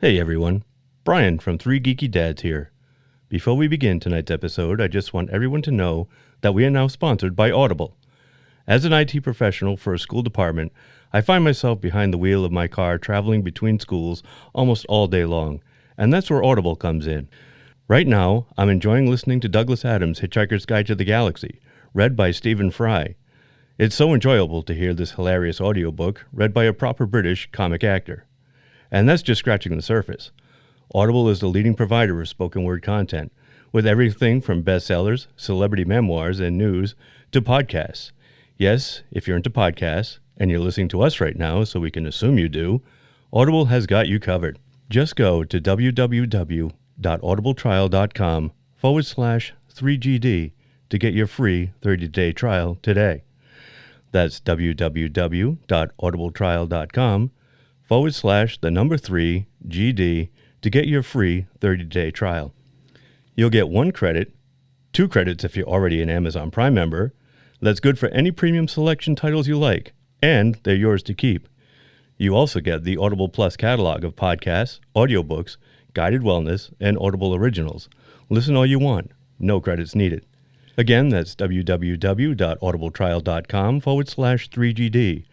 Hey everyone, Brian from Three Geeky Dads here. Before we begin tonight's episode, I just want everyone to know that we are now sponsored by Audible. As an IT professional for a school department, I find myself behind the wheel of my car traveling between schools almost all day long, and that's where Audible comes in. Right now, I'm enjoying listening to Douglas Adams' Hitchhiker's Guide to the Galaxy, read by Stephen Fry. It's so enjoyable to hear this hilarious audiobook read by a proper British comic actor. And that's just scratching the surface. Audible is the leading provider of spoken word content, with everything from bestsellers, celebrity memoirs, and news to podcasts. Yes, if you're into podcasts, and you're listening to us right now, so we can assume you do, Audible has got you covered. Just go to www.audibletrial.com/3GD to get your free 30-day trial today. That's www.audibletrial.com/3GD to get your free 30-day trial. You'll get 1 credit, 2 credits if you're already an Amazon Prime member. That's good for any premium selection titles you like, and they're yours to keep. You also get the Audible Plus catalog of podcasts, audiobooks, guided wellness, and Audible originals. Listen all you want. No credits needed. Again, that's www.audibletrial.com/3GD.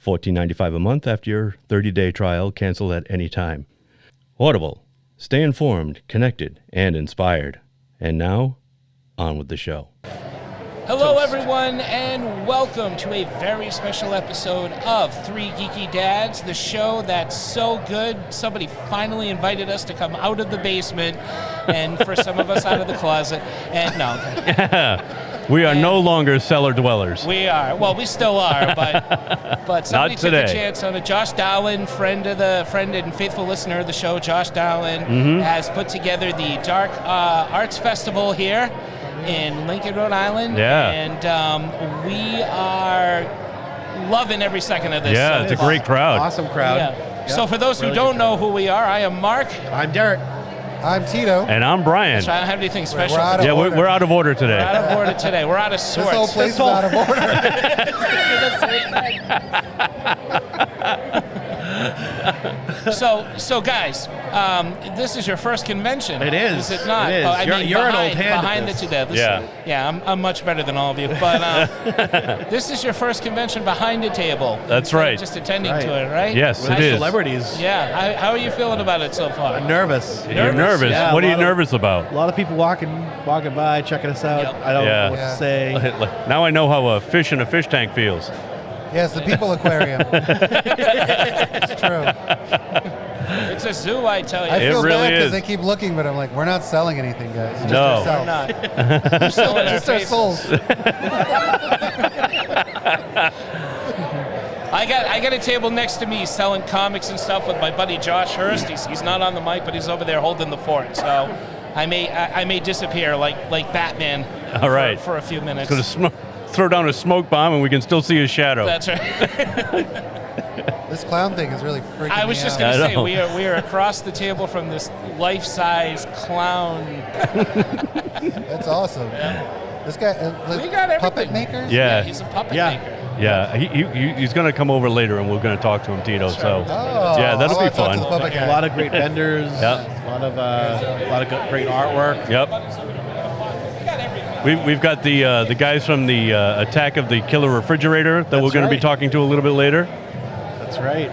$14.95 a month after your 30-day trial. Cancel at any time. Audible. Stay informed, connected, and inspired. And now, on with the show. Hello, everyone, and welcome to a very special episode of Three Geeky Dads, the show that's so good, somebody finally invited us to come out of the basement, and for some of us out of the closet, and no. We are no longer cellar dwellers. We are. Well, we still are, but somebody took a chance on it. Josh Dahlin, friend and faithful listener of the show, Josh Dahlin, has put together the Dark Arts Festival here in Lincoln, Rhode Island. Yeah. And we are loving every second of this. Yeah, it's a great crowd. Awesome crowd. Yeah. Yep. So for those who don't know who we are, I am Mark. I'm Derek. I'm Tito. And I'm Brian. So I don't have anything special. We're out of order. We're out of order today. We're out of order today. We're out of sorts. This whole place is out of order. So guys, this is your first convention. It is. Is it not? It is. You're an old hand behind at this. Yeah, I'm much better than all of you. But this is your first convention behind the table. That's right. Just attending to it, right? Yes, With it is. celebrities. Yeah. How are you feeling about it so far? I'm nervous. You're nervous? Yeah, What are you nervous about? A lot of people walking by, checking us out. Yep. I don't know what to say. Now I know how a fish in a fish tank feels. Yes, the people aquarium. It's true. It's a zoo, I tell you. I feel really bad because is. they keep looking, but I'm like, we're not selling anything, guys. Just No. ourselves. Not. We're still in our Just our faces. souls. I got a table next to me selling comics and stuff with my buddy Josh Hurst. He's not on the mic, but he's over there holding the fort. So I may disappear like Batman. All right. For a few minutes. Gonna throw down a smoke bomb and we can still see his shadow. That's right. This clown thing is really freaking me out. I was just going to say we are across the table from this life-size clown. That's awesome. Yeah. This guy, We got everything. puppet makers? Yeah. He's a puppet Yeah. maker. Yeah, he's going to come over later and we're going to talk to him, Tito. So, Oh, yeah, that'll I be wanna talk to fun. the puppet guy. A lot of great vendors. Yep. A lot of great artwork. Yep. We got everything. We've got the guys from the Attack of the Killer Refrigerator that we're going to be right. talking to a little bit later. That's right.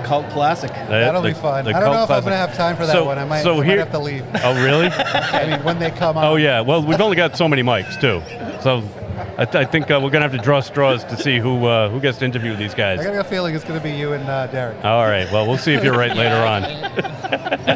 Cult classic. That'll be fun. I don't know if I'm going to have time for that one. I might have to leave. Oh, really? I mean, when they come out. Oh, yeah. Well, we've only got so many mics, too. So I think we're going to have to draw straws to see who gets to interview these guys. I got a feeling it's going to be you and Derek. All right. Well, we'll see if you're right later on.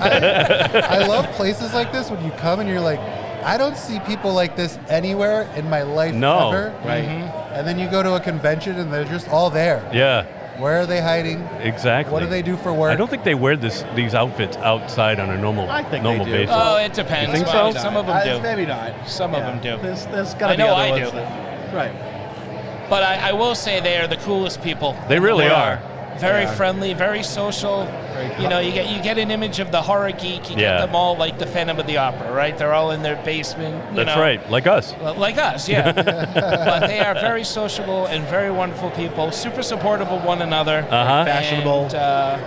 I love places like this when you come and you're like, I don't see people like this anywhere in my life ever. Right. And then you go to a convention and they're just all there. Yeah, Where are they hiding? exactly. What do they do for work? I don't think they wear these outfits outside on a normal I think they do. basis. Oh, it depends. You think Well, so? Some of them do. Maybe not. Some of them do. There's got to I be know other I ones do. Right. But I will say they are the coolest people. They really are. Very friendly, very social. You know, you get an image of the horror geek. You get them all like the Phantom of the Opera, right? They're all in their basement. That's right, like us. Well, like us, yeah. But they are very sociable and very wonderful people. Super supportive of one another. Uh-huh. Fashionable. And,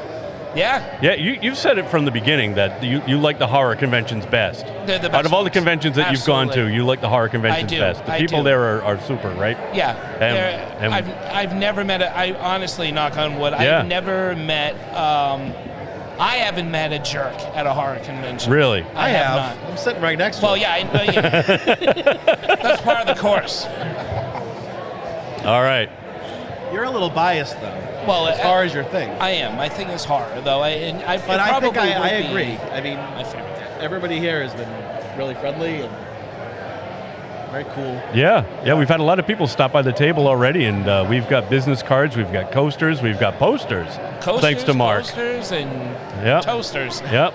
Yeah. Yeah, you've said it from the beginning that you like the horror conventions best. They're the best Out of all the ones. conventions that you've gone to, Absolutely. you like the horror conventions I do. best. The I people do. there are super, right? Yeah. And- I've never met I honestly, knock on wood, Yeah. I've never met I haven't met a jerk at a horror convention. Really? I have not. I'm sitting right next to Well, him. yeah, that's part of the course. All right. You're a little biased, though, Well, as far as your thing. I am. My thing is horror, though. But I think I would be agree. I mean, my favorite thing. everybody here has been really friendly and very cool. Yeah, we've had a lot of people stop by the table already, and we've got business cards, we've got coasters, we've got posters. Coasters, thanks to Mark. Posters and Yep. toasters. Yep.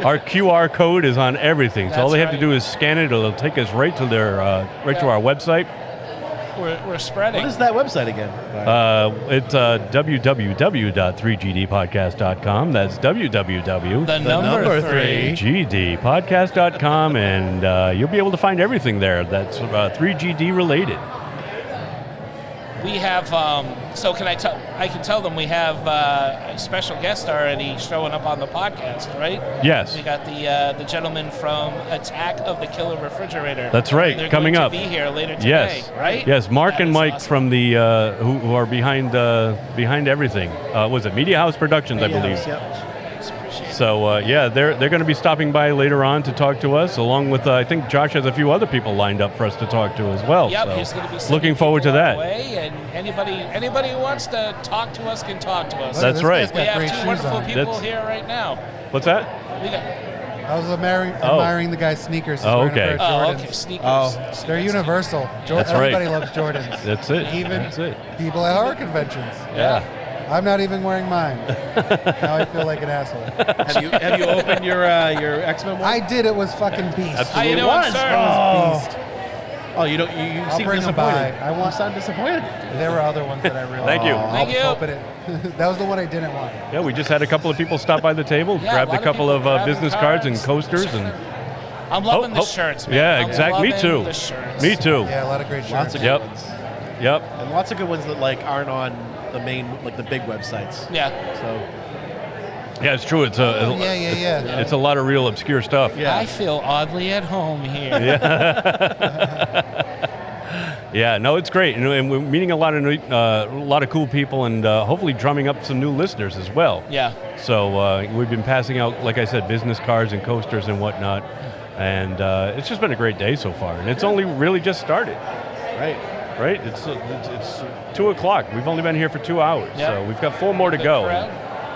Our QR code is on everything, so all That's they have to right. do is scan it. It'll take us right to their to our website. We're spreading. What is that website again? It's www.3gdpodcast.com. That's www. the number three. GDpodcast.com, and you'll be able to find everything there that's 3GD related. We have. So can I tell? I can tell them we have a special guest already showing up on the podcast, right? Yes. We got the gentleman from Attack of the Killer Refrigerator. That's right, They're coming going up. to be here later today, Yes. right? Yes, Mark That and is Mike awesome. from the who are behind everything. Was it Media House Productions, I believe? Yep. Appreciate it. So they're going to be stopping by later on to talk to us, along with I think Josh has a few other people lined up for us to talk to as well. Yep, so he's going to be looking forward to sending that. people our way, and anybody who wants to talk to us can talk to us. That's This right. guy's got We have great two shoes wonderful on. people That's- here right now. What's that? We got. I was admiring the guy's sneakers. He's Oh, wearing a okay. pair of Oh, Jordans. okay. Sneakers. Oh. They're universal. That's right. Everybody loves Jordans. That's it. Even That's it. people at horror conventions. Yeah. I'm not even wearing mine. Now I feel like an asshole. Have you opened your X-Men one? I did. It was fucking beast. How you It doing, was. sir? Beast. Oh, you don't. You I'll seem bring 'em disappointed. by. You sound disappointed. There were other ones that I really. Thank you. I'll Thank you. open it. That was the one I didn't want. Yeah, we just had a couple of people stop by the table, Yeah, grabbed a a lot of couple people of grabbing business cards and cards. coasters, and I'm loving the Oh, shirts, man. yeah, I'm exactly. Me loving too. The shirts. Me too. Yeah, a lot of great shirts. Lots of good Yep. ones, Yep. and lots of good ones that aren't on the main the big websites. Yeah. So Yeah, it's true. It's a Yeah. it's a lot of real obscure stuff. Yeah. I feel oddly at home here. Yeah, no, it's great, and we're meeting a lot of cool people, and hopefully drumming up some new listeners as well. Yeah. So we've been passing out, like I said, business cards and coasters and whatnot, and it's just been a great day so far, and it's only really just started. right. Right? It's 2 o'clock. We've only been here for 2 hours, Yep. so we've got 4 more to Good go. crowd.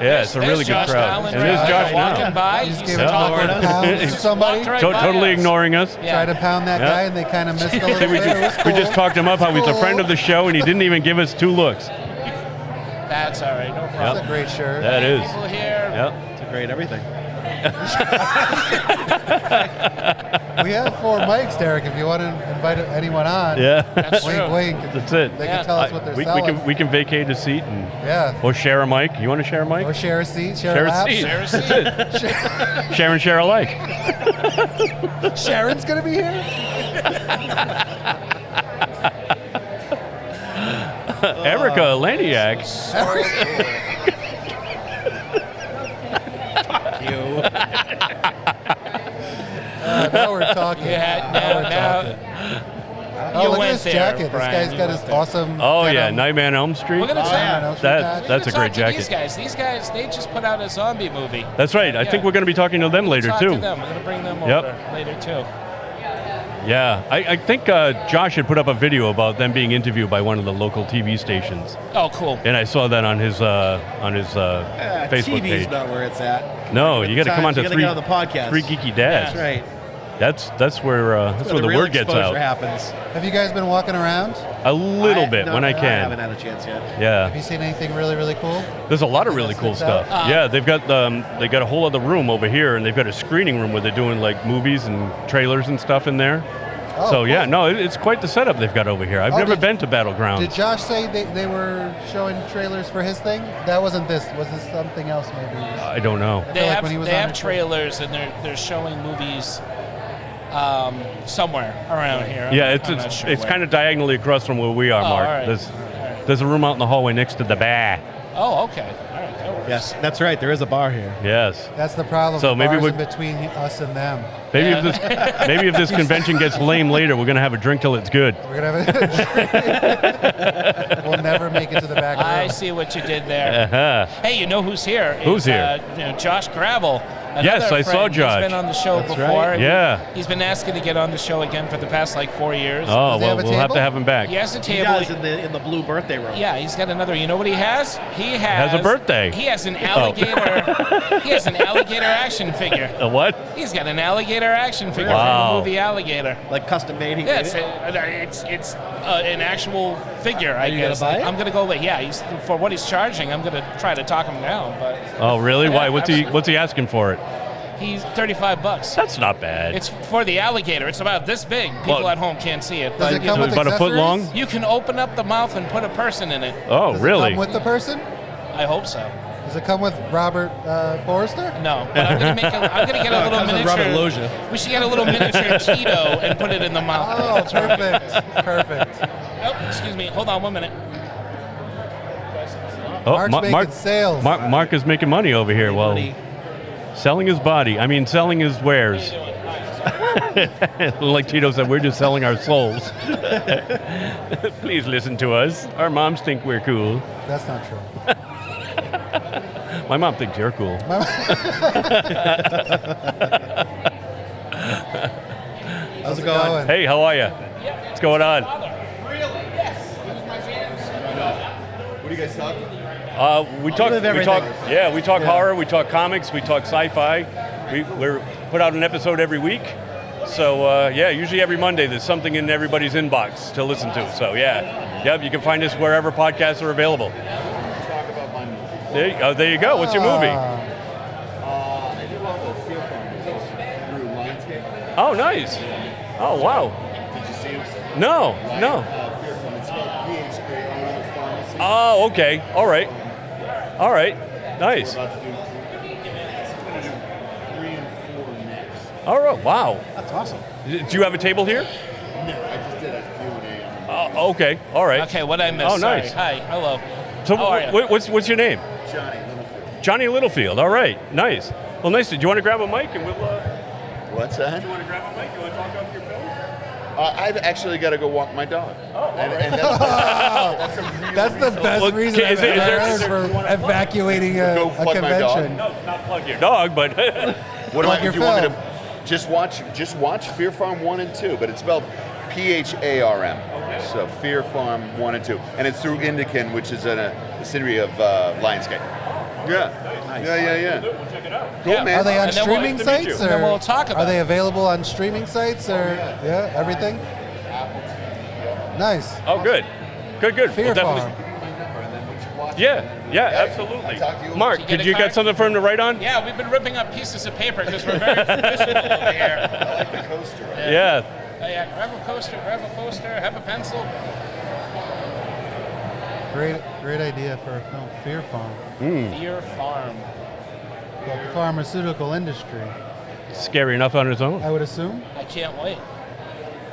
Yeah, it's a There's really good Josh crowd. Dahlin And right there's there Josh walking now. by. You just He's gave a talking awkward to us. pound to Just somebody. walked right by Totally us. ignoring us. Yeah. Tried to pound that Yeah. guy, and they kind of missed a little See, bit. It was we cool. just talked him up how he's a friend of the show, and he didn't even give us 2 looks. That's all right. No That's problem. a great shirt. That is. People here. Yep. It's a great everything. We have 4 mics, Derek. If you want to invite anyone on, Yeah. That's wink, true. wink. That's it. They Yeah. can tell us what they're we selling. can vacate a seat and Yeah. or share a mic. You want to share a mic? Or share a seat, share Share a a lap. seat. Share a seat. Share and share alike. Sharon's gonna be here. Erica Laniak. You. Now we're talking. Yeah, Now we're now- talking. You Oh, look went at this there, jacket. Brian, This guy's you got went his there. awesome. Oh yeah, denim. Nightmare on Elm Street. We're gonna talk. Yeah, no, That's a great Talk to jacket. These guys, they just put out a zombie movie. That's right. I think we're going to be talking to them later Talk too. to them. We're gonna bring them Yep. over later too. Yeah, I think Josh had put up a video about them being interviewed by one of the local TV stations, Oh, cool. and I saw that on his Facebook TV's page. not where it's at. No, you got to come on to You gotta three get on the podcast. Three Geeky Dads. That's right. That's where the real word gets exposure out. happens. Have you guys been walking around? A little bit No, when I I can. haven't had a chance yet. Have Yeah, you seen anything really, really cool? there's a lot of really That cool sticks out? stuff. Yeah, they got a whole other room over here, and they've got a screening room where they're doing like movies and trailers and stuff in there. Oh, So yeah, cool. no, it's quite the setup they've got over here. I've Oh, never did- been to Battlegrounds. Did Josh say they were showing trailers for his thing? That wasn't this. Was this something else maybe? I don't know. They feel like have when he was they on have it- trailers and they're showing movies somewhere around here. Yeah, I'm not sure it's where. kind of diagonally across from where we are, Oh, Mark. all right. There's a room out in the hallway next to the bar. Oh, okay. All right. That works. Yes, that's right. There is a bar here. Yes. That's the problem. So maybe Bars we- in between us and them. Maybe if this convention gets lame later, we're gonna have a drink till it's good. We're gonna have we'll never make it to the back room. I see what you did there. Uh-huh. Hey, you know who's here? Who's here? Josh Gravel. Yes, Another I saw friend. Josh. He's been on the show That's before. right. Yeah. He's been asking to get on the show again for the past 4 years. Oh, Does he well, have a we'll have table? to have him back. He has a He table. does in the blue birthday room. Yeah, he's got another. You know what he has? He has a birthday. He has an alligator. He has an alligator action figure. A what? He's got an alligator action figure Wow. from the movie Alligator. Like custom made. He Yeah, made it? it's an actual figure. I you guess. gonna buy it? I'm gonna go. Yeah, for what he's charging. I'm gonna try to talk him down, but Oh, really? Yeah, Why? absolutely. What's he asking for it? he's $35. That's not bad. It's for the alligator. It's about this big. People Well- at home can't see it. Does But it come with about a foot accessories? long? you can open up the mouth and put a person in it. Oh, Does really? it come with the person? I hope so. Does it come with Robert Forrester? No, but I'm gonna get a No, it little comes with Robert miniature. Loggia. We should get a little miniature Tito and put it in the mouth. Oh, perfect. Perfect. Oh, excuse me. Hold on 1 minute. Oh, Mark's making sales. Mark is making money over here. Well, Money. selling his body. I mean, selling his wares. Like Tito said, we're just selling our souls. Please listen to us. Our moms think we're cool. That's not true. My mom thinks you're cool. How's it going? Hey, how are you? What's going on? What are you guys talking? We talk. of We everything. talk. Yeah, we talk horror. We talk comics. We talk sci-fi. We're put out an episode every week. So usually every Monday there's something in everybody's inbox to listen to. So yep. You can find us wherever podcasts are available. Talk about my movie. There you go. What's your movie? I did all the Fear Farm movies through Lionsgate. Oh, nice. Oh, wow. Did you see them? No. Fear Farm. It's called PHA Pharmacy. Oh, okay. All right. Nice. We're about to do 3 and 4 next. All right. Wow. That's awesome. Do you have a table here? No, I just did a Q&A on Oh, okay. All right. Okay, what I missed? Oh, nice. Sorry. Hi. Hello. So How are you? what's your name? Johnny Littlefield. Johnny Littlefield. All right. Nice. Well, nice. Do you want to grab a mic and we'll? What's that? You want to grab a mic? You want to talk about your film? I've actually got to go walk my dog. Oh, and That's the best Well, reason is I've there- ever is heard there- for evacuating Go a plug my dog? convention. No, not plug your dog, but What Like do your you want me film. to just watch Fear Farm 1 and 2, but it's spelled PHARM. So Fear Farm 1 and 2. And it's through Indican, which is a subsidiary of Lionsgate. Yeah. Nice. Yeah. we'll check it out. Cool, Yeah. man. Are they on And then we'll- streaming nice to meet sites? you. Or And then we'll talk about Are they it. available on streaming sites or everything? Nice. Oh, good. Good. Fear We'll definitely- Farm. Yeah, absolutely. talk to you. Mark, Did you get did a you card? get something for him to write on? Yeah, we've been ripping up pieces of paper because we're very professional over here. I like the coaster. Yeah. Yeah, grab a poster, have a pencil. Great idea for a film. Fear Farm. Fear Farm. About the pharmaceutical industry, Scary enough on its own. I would assume. I can't wait.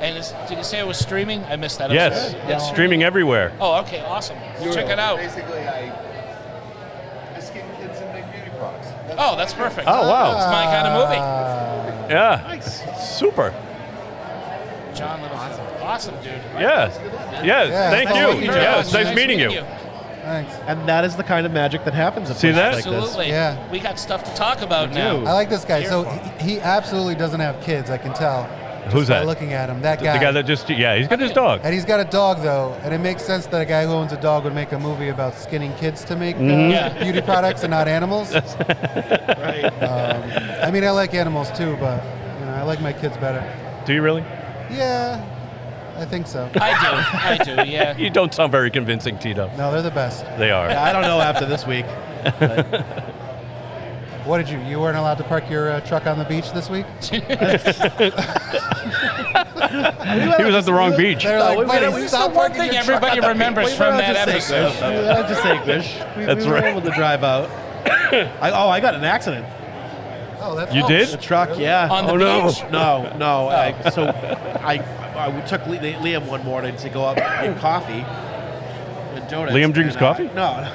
And did you say it was streaming? I missed that. I'm Yes, sorry. it's streaming everywhere. Oh, okay, awesome. We'll check it out. Basically, I skin kids and make beauty products. That's perfect. Oh, wow. It's my kind of movie. Yeah. Super. John Littlefield. Awesome, dude. Yeah. Yes. Yeah, Thank thank you. you. Yes. Nice Nice meeting you. Thanks. And that is the kind of magic that happens at See places that? like this. Absolutely. Yeah. We got stuff to talk about We now. do. I like this guy. So Fear he absolutely doesn't have kids. I can tell. Who's By that? looking at him, that The guy. guy that just, he's got his dog. And he's got a dog though, and it makes sense that a guy who owns a dog would make a movie about skinning kids to make Yeah. beauty products and not animals. Right. I mean, I like animals too, but I like my kids better. Do you really? Yeah, I think so. I do, yeah. You don't sound very convincing, Tito. No, they're the best. They are. Yeah, I don't know after this week. What did you? You weren't allowed to park your truck on the beach this week? He was at the wrong beach. They're like, we buddy, went- we stop One parking thing your truck everybody on the remembers from that episode. We went out to St. Vish. That's we were right. able to drive out. I got an accident. Oh, that's You did? The truck, yeah. On the Oh, no. beach? No. We took Liam one morning to go up and get coffee and donuts. Liam drinks and, coffee? No.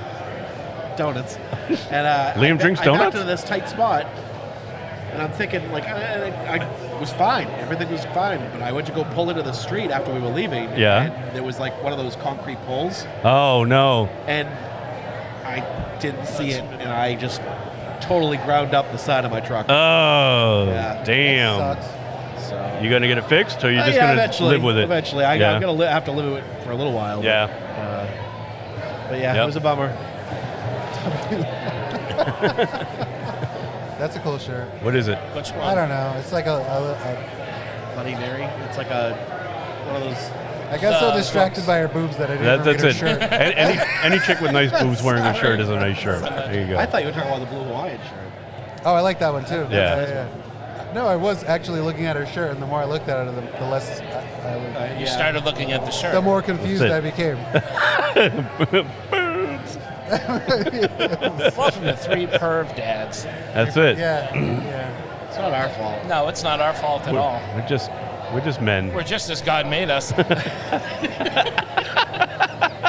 Donuts. And Liam drinks I got donuts? to this tight spot, and I'm thinking, like, I was fine. Everything was fine. But I went to go pull into the street after we were leaving. Yeah. And there was, like, one of those concrete poles. Oh, no. And I didn't see it, and I just totally ground up the side of my truck. Oh, Yeah. damn. Sucks. So You going to get it fixed, or you just yeah, going to eventually, live with it? Eventually. I'm going to have to live with it for a little while. Yeah. But yeah, Yep. it was a bummer. That's a cool shirt. What is it? Which one? I don't know. It's like a Bloody Mary. It's like one of those. I got so The distracted books. by her boobs that I didn't That's even read it. her shirt. Any chick with nice boobs wearing a shirt is a nice shirt. There you go. I thought you were talking about the blue Hawaiian shirt. Oh, I like that one too. Yeah. No, I was actually looking at her shirt, and the more I looked at it, the less I was. You started looking at the shirt. The more confused That's I it. became. Welcome to Three Perv Dads. That's it. Yeah. It's not our fault. No, it's not our fault at all. We're just men. We're just as God made us.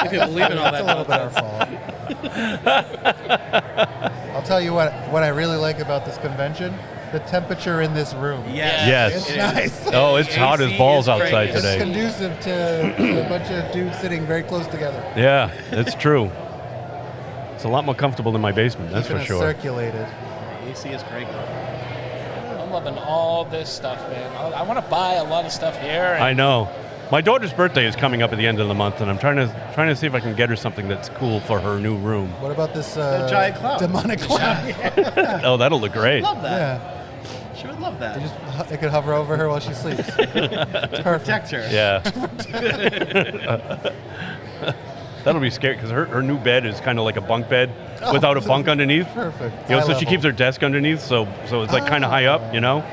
If you believe in all That's that a little bit our fault. I'll tell you what I really like about this convention, the temperature in this room. Yes. It's nice. Oh, it's hot as balls is great. outside It's today. conducive to a bunch of dudes sitting very close together. Yeah, it's true. It's a lot more comfortable than my basement, that's Keeping for it sure. circulated. AC is great. I'm loving all this stuff, man. I want to buy a lot of stuff here. I know. My daughter's birthday is coming up at the end of the month, and I'm trying to see if I can get her something that's cool for her new room. What about this giant clown. demonic clown? Oh, that'll look great. Love that. Yeah. She would love that. It could hover over her while she sleeps. It's perfect. Protect her. Yeah. That'll be scary because her new bed is kind of like a bunk bed without a bunk underneath. Perfect. You know, Eye so she level. keeps her desk underneath, so it's like kind of high up, you know.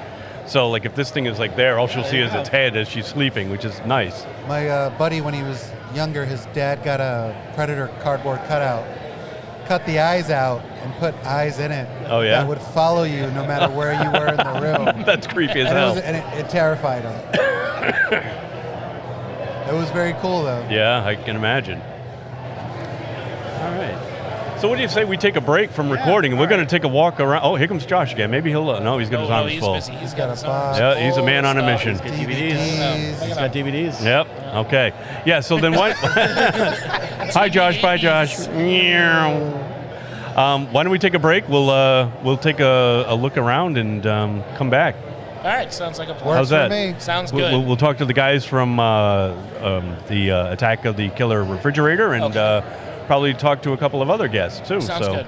So like if this thing is like there, all she'll see is its head as she's sleeping, which is nice. My buddy, when he was younger, his dad got a Predator cardboard cutout, cut the eyes out, and put eyes in it. Oh, yeah? That would follow you no matter where you were in the room. That's creepy as And, hell. it terrified him. It was very cool, though. Yeah, I can imagine. All right. So what do you say we take a break from recording and we're going to take a walk around? Oh, here comes Josh again. Maybe he'll. No, he's got his arms he's full. busy. He's Got got a some. box. Yeah, he's a man on a Stuff. mission. He's got DVDs. He's got DVDs. Yep. Okay. Yeah. So then what? Hi, Josh. Bye, Josh. Why don't we take a break? We'll take a look around and come back. All right, sounds like a plan. Works How's that? for me. Sounds good. We'll talk to the guys from the Attack of the Killer Refrigerator and probably talk to a couple of other guests too. Sounds good.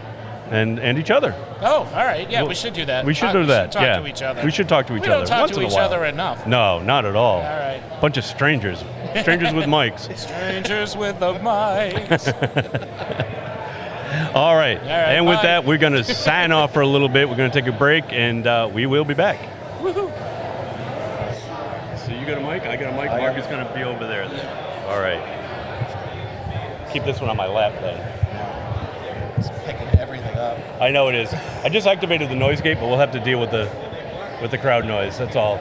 And each other. Oh, all right. Yeah, we should do that. We should do that. Talk yeah. to each other. We should talk to each We other don't talk once to in a each while. other enough. No, not at all. All right. Bunch of strangers. Strangers with mics. Strangers with the mics. All right. And with bye. that, we're going to sign off for a little bit. We're going to take a break, and we will be back. Woohoo. So you got a mic? I got a mic. Mark is going to be over there then. All right. Keep this one on my lap then. It's picking everything up. I know it is. I just activated the noise gate, but we'll have to deal with the crowd noise. That's all.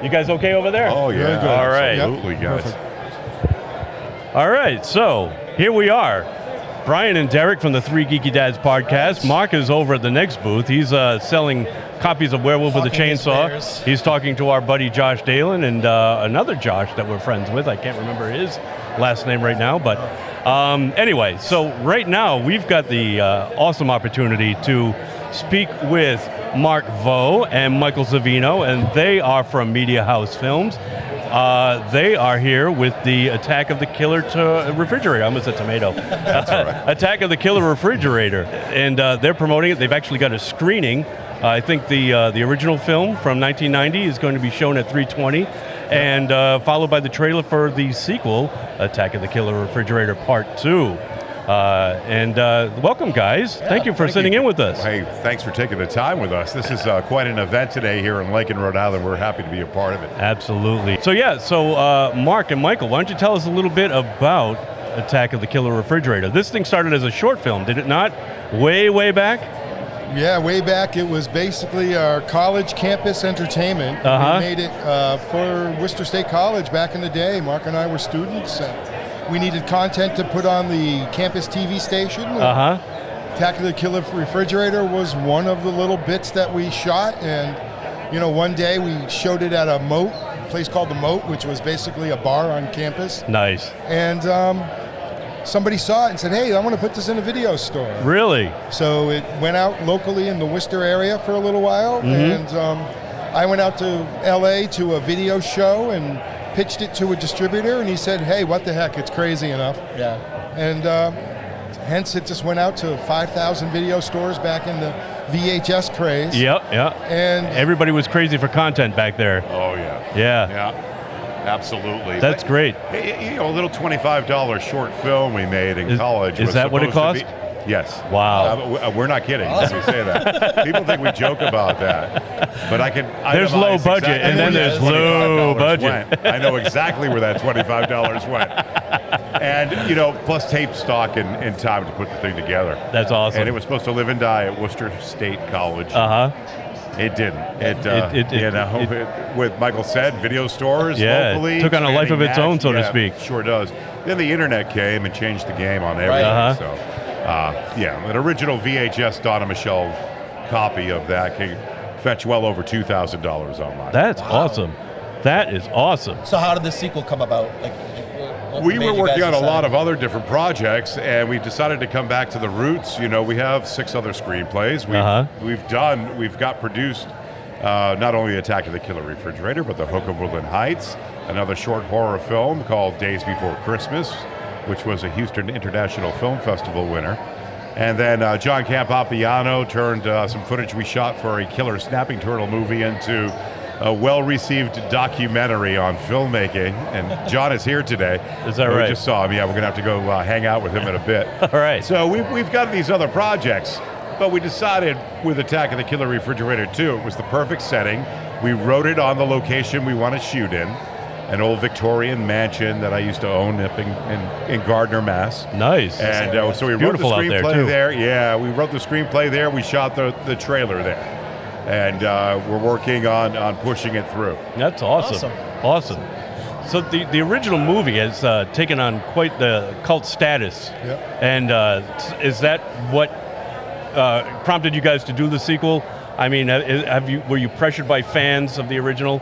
You guys okay over there? Oh, yeah. Very good. All right. Absolutely, guys. Perfect. All right. So here we are. Brian and Derek from the Three Geeky Dads podcast. Mark is over at the next booth. He's selling copies of Werewolf with a Hawking his Chainsaw. wares. He's talking to our buddy Josh Dahlin and another Josh that we're friends with. I can't remember his last name right now, but anyway, so right now we've got the awesome opportunity to speak with Mark Vo and Michael Savino, and they are from Media House Films. They are here with the Attack of the Killer Refrigerator. I almost said tomato. That's all right. Attack of the Killer Refrigerator, and they're promoting it. They've actually got a screening. I think the original film from 1990 is going to be shown at 3:20, and followed by the trailer for the sequel, Attack of the Killer Refrigerator Part 2. And welcome, guys. Thank you for sitting in with us. Hey, thanks for taking the time with us. This is quite an event today here in Lincoln, Rhode Island. We're happy to be a part of it. Absolutely. So Mark and Michael, why don't you tell us a little bit about Attack of the Killer Refrigerator? This thing started as a short film, did it not? Way back? Yeah, way back it was basically our college campus entertainment. Uh-huh. We made it for Worcester State College back in the day. Mark and I were students. We needed content to put on the campus TV station. Uh-huh. Attack of the Killer Refrigerator was one of the little bits that we shot, and one day we showed it at a place called the Moat, which was basically a bar on campus. Nice. And somebody saw it and said, hey, I want to put this in a video store. Really? So it went out locally in the Worcester area for a little while, and I went out to LA to a video show and pitched it to a distributor, and he said, hey, what the heck, it's crazy enough. Yeah. And hence it just went out to 5,000 video stores back in the VHS craze. Yep. And everybody was crazy for content back there. Oh, yeah. Yeah. Absolutely. That's great. A little $25 short film we made in college. Is that what it cost? Yes. Wow. We're not kidding when we say that. People think we joke about that. But I can There's low itemize budget, exactly and then where there's that low $25 budget. went. I know exactly where that $25 went. And, plus tape stock and time to put the thing together. That's awesome. And it was supposed to live and die at Worcester State College. It didn't. With Michael said, video stores locally. It took on a life of its own, so to speak. Sure does. Then the internet came and changed the game on everything. Right. So, an original VHS Donna Michelle copy of that can fetch well over $2,000 online. That's awesome. That is awesome. So how did the sequel come about? We were working on a lot of other different projects, and we decided to come back to the roots. We have 6 other screenplays. We've got produced not only Attack of the Killer Refrigerator, but The Hook of Woodland Heights, another short horror film called Days Before Christmas, which was a Houston International Film Festival winner. And then John Campopiano turned some footage we shot for a killer snapping turtle movie into a well-received documentary on filmmaking, and John is here today. Is that right? We just saw him. Yeah, we're going to have to go hang out with him in a bit. All right. So we've got these other projects, but we decided with Attack of the Killer Refrigerator 2, it was the perfect setting. We wrote it on the location we want to shoot in, an old Victorian mansion that I used to own up in Gardner, Mass. Nice. And so we wrote the Beautiful out there, screenplay too. there. Yeah, we wrote the screenplay there. We shot the trailer there. And we're working on pushing it through. That's awesome. So the original movie has taken on quite the cult status. Yep. And is that what prompted you guys to do the sequel? I mean, were you pressured by fans of the original?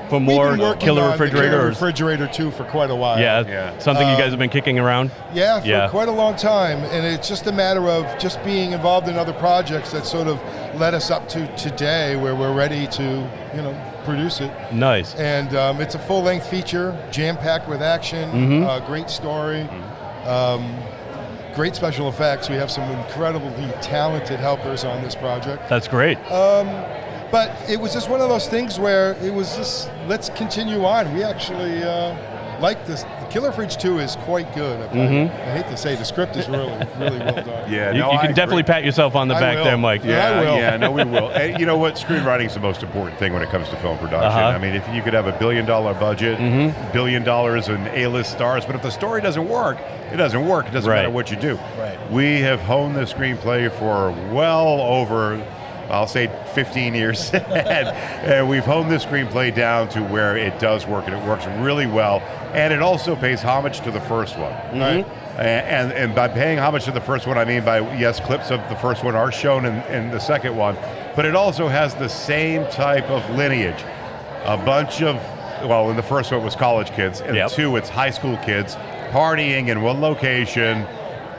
For more We've been working Killer on Refrigerator? the Killer Refrigerator 2 for quite a while. Yeah, something you guys have been kicking around? Yeah, for quite a long time. And it's just a matter of just being involved in other projects that sort of led us up to today where we're ready to, produce it. Nice. And it's a full-length feature, jam-packed with action, great story, great special effects. We have some incredibly talented helpers on this project. That's great. But it was just one of those things where it was just, let's continue on. We actually like this. The Killer Fridge 2 is quite good. I hate to say the script is really, really well done. Yeah, you can definitely pat yourself on the back there, Mike. Yeah, I will. Yeah, no, we will. And you know what? Screenwriting is the most important thing when it comes to film production. I mean, if you could have $1 billion budget, $1 billion in A-list stars, but if the story doesn't work, it doesn't work. It doesn't matter what you do. Right. We have honed the screenplay for well over, I'll say 15 years, and we've honed the screenplay down to where it does work, and it works really well, and it also pays homage to the first one. Right. And by paying homage to the first one, I mean by, yes, clips of the first one are shown in the second one, but it also has the same type of lineage. A bunch of, in the first one it was college kids, and two, it's high school kids partying in one location.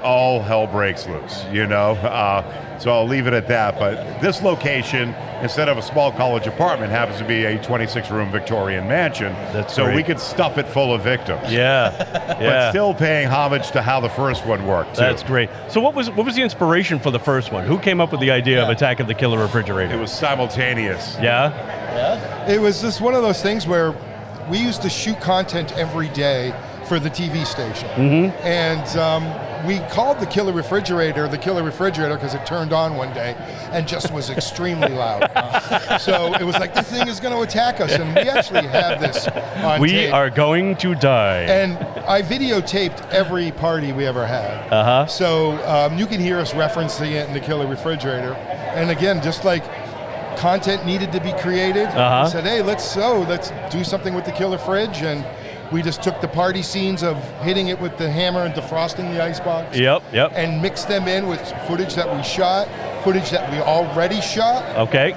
All hell breaks loose, So I'll leave it at that. But this location, instead of a small college apartment, happens to be a 26-room Victorian mansion. That's so great. we could stuff it full of victims. Yeah. But still paying homage to how the first one worked, too. That's great. So what was the inspiration for the first one? Who came up with the idea of Attack of the Killer Refrigerator? It was simultaneous. Yeah? It was just one of those things where we used to shoot content every day for the TV station. And we called the Killer Refrigerator because it turned on one day and just was extremely loud. So it was like, this thing is going to attack us, and we actually have this on We tape. are going to die. And I videotaped every party we ever had. So you can hear us referencing it in the Killer Refrigerator. And again, just like content needed to be created, we said, hey, let's do something with the Killer Fridge. And We just took the party scenes of hitting it with the hammer and defrosting the icebox. Yep. And mixed them in with footage that we shot, footage that we already shot. Okay.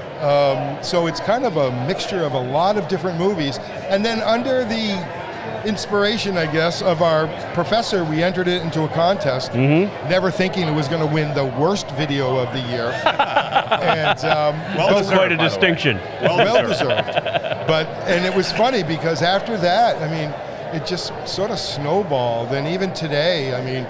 So it's kind of a mixture of a lot of different movies. And then under the inspiration, I guess, of our professor, we entered it into a contest, never thinking it was going to win the worst video of the year. And That's quite a distinction. Well deserved. And it was funny because after that, I mean, it just sort of snowballed. And even today, I mean,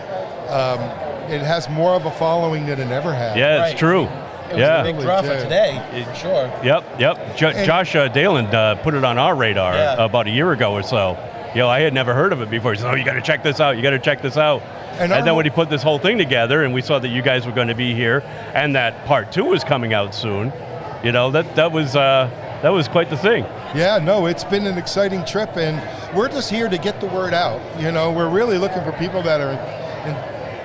it has more of a following than it ever had. Yeah, it's true. It was a big draw for today, for sure. Yep. Josh Dahlin put it on our radar about a year ago or so. I had never heard of it before. He said, you got to check this out. And then when he put this whole thing together and we saw that you guys were going to be here and that part 2 was coming out soon, that was quite the thing. Yeah, no, it's been an exciting trip, and we're just here to get the word out. We're really looking for people that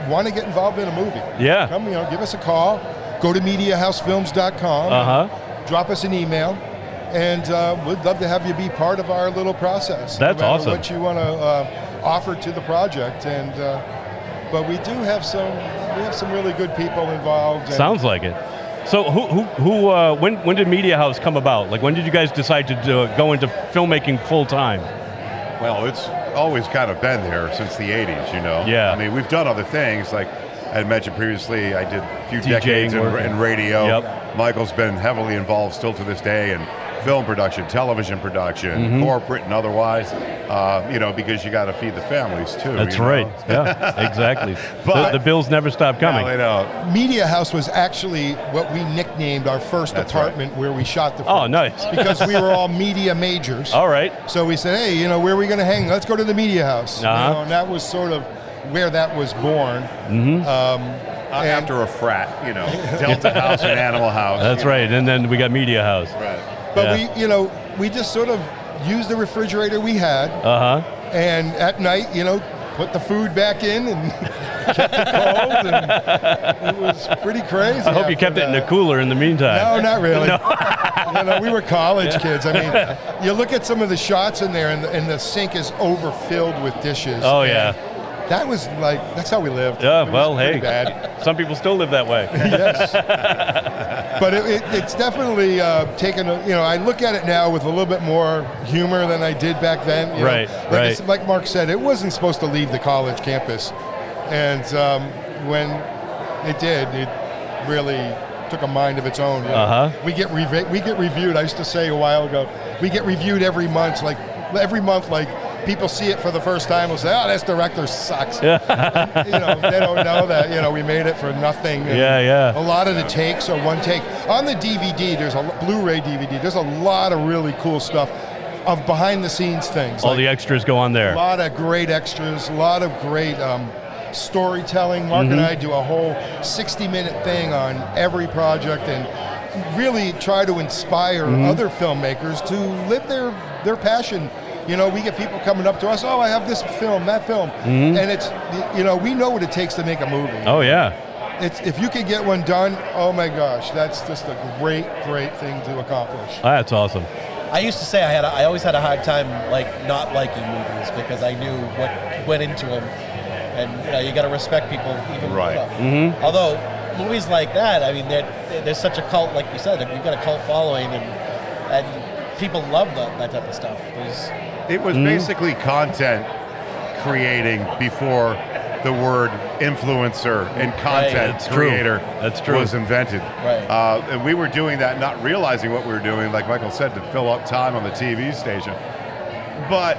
want to get involved in a movie. Yeah. Come, give us a call. Go to MediaHouseFilms.com. Drop us an email. And we'd love to have you be part of our little process. That's no matter awesome. what you want to offer to the project, and but we do have some really good people involved. Sounds like it. So when did Media House come about? Like when did you guys decide to go into filmmaking full time? Well, it's always kind of been there since the 80s, Yeah. I mean, we've done other things, like I mentioned previously, I did a few DJing decades in work. radio. Yep. Michael's been heavily involved still to this day in film production, television production, corporate and otherwise, because you got to feed the families too. That's right. Yeah, exactly. But the bills never stop coming. No, they don't. Media House was actually what we nicknamed our first apartment where we shot the film. Oh, nice. Because we were all media majors. All right. So we said, hey, where are we going to hang? Let's go to the Media House. Uh-huh. And that was sort of where that was born. After a frat, Delta House and Animal House. That's right. And then we got Media House. Right. But we just sort of used the refrigerator we had. And at night, put the food back in and kept it cold. And it was pretty crazy. I hope you kept it in the cooler in the meantime. No, not really. No. We were college kids. I mean, you look at some of the shots in there, and the sink is overfilled with dishes. Oh, yeah. That was that's how we lived. Yeah, It well, was pretty hey, bad. some people still live that way. Yes. But it's definitely taken, I look at it now with a little bit more humor than I did back then. Right. Like Mark said, it wasn't supposed to leave the college campus. And when it did, it really took a mind of its own. We get reviewed. I used to say a while ago, we get reviewed every month, like people see it for the first time, will say, "Oh, this director sucks." They don't know that we made it for nothing. And Yeah. a lot of the takes are one take. On the DVD, there's a Blu-ray DVD. There's a lot of really cool stuff of behind-the-scenes things. All the extras go on there. A lot of great extras. A lot of great storytelling. Mark and I do a whole 60-minute thing on every project and really try to inspire other filmmakers to live their passion. We get people coming up to us, oh, I have this film, that film. And it's, we know what it takes to make a movie. Oh, yeah. If you can get one done, oh my gosh, that's just a great, great thing to accomplish. That's awesome. I used to say I always had a hard time not liking movies because I knew what went into them. And you got to respect people even more. Although movies like that, I mean, there's such a cult, like you said, you've got a cult following and people love that type of stuff. It was basically content creating before the word influencer and content creator was invented. Right. And we were doing that, not realizing what we were doing, like Michael said, to fill up time on the TV station. But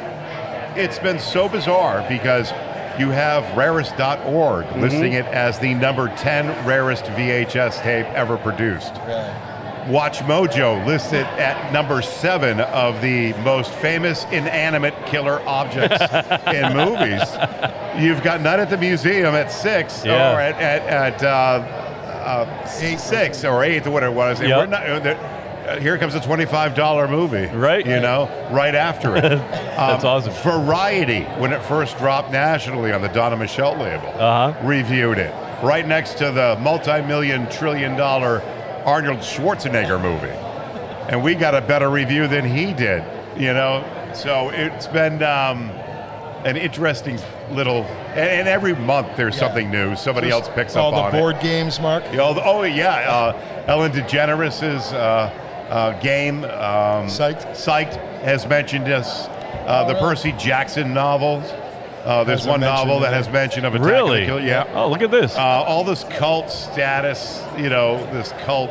it's been so bizarre because you have rarest.org listing it as the number 10 rarest VHS tape ever produced. Really? Watch Mojo lists it at number 7 of the most famous inanimate killer objects in movies. You've got Night at the Museum at 6 or at 6 or 8 or whatever it was. And we're not, here comes a $25 movie, right? Right after it. That's awesome. Variety, when it first dropped nationally on the Donna Michelle label, reviewed it right next to the multi-million trillion-dollar Arnold Schwarzenegger movie, and we got a better review than he did. So it's been an interesting little, and every month there's something new. Somebody else picks up on it. All the board games, Mark. Ellen DeGeneres' game. Psyched has mentioned us. The Percy Jackson novels. There's one novel that has mention of Attack of the Killer. Yeah. Oh, look at this. All this cult status, this cult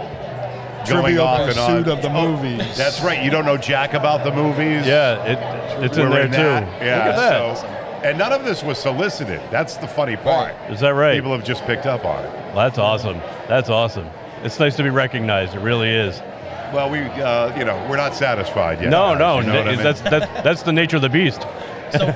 going Trivial off and on. Pursuit of the movies. That's right. You don't know jack about the movies. Yeah, it's in there too. Yeah. Look at that. So, and none of this was solicited. That's the funny part. Is that right? People have just picked up on it. Well, that's awesome. That's awesome. It's nice to be recognized. It really is. Well, we're not satisfied yet. No. You know what I mean? That's the nature of the beast. So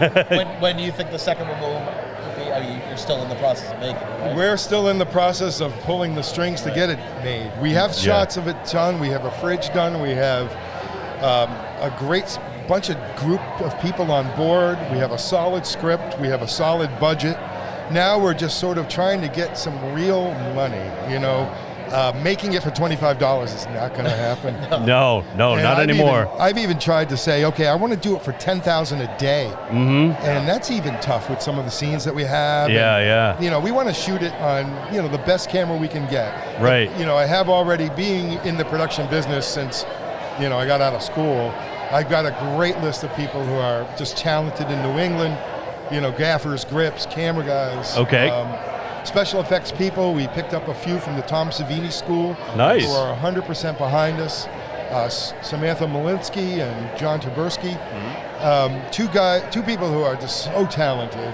when do you think the second one will be? You're still in the process of making it, right? We're still in the process of pulling the strings to get it made. We have shots of it done. We have a fridge done. We have a great bunch of group of people on board. We have a solid script. We have a solid budget. Now we're just sort of trying to get some real money, Making it for $25 is not going to happen. No, not anymore. I've even tried to say, okay, I want to do it for $10,000 a day, and that's even tough with some of the scenes that we have. Yeah. We want to shoot it on the best camera we can get. Right. I have already being in the production business since I got out of school. I've got a great list of people who are just talented in New England. Gaffers, grips, camera guys. Okay. Special effects people, we picked up a few from the Tom Savini School. Nice. Who are 100% behind us. Samantha Malinsky and John Taberski. Two people who are just so talented.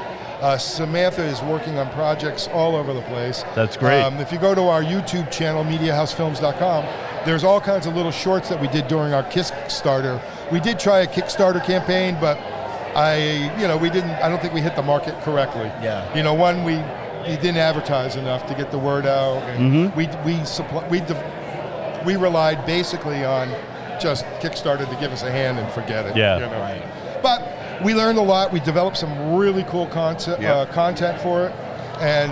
Samantha is working on projects all over the place. That's great. If you go to our YouTube channel, MediaHouseFilms.com, there's all kinds of little shorts that we did during our Kickstarter. We did try a Kickstarter campaign, but I don't think we hit the market correctly. Yeah. We didn't advertise enough to get the word out, and we relied basically on just Kickstarter to give us a hand and forget it. Yeah. Right. But we learned a lot. We developed some really cool content for it, and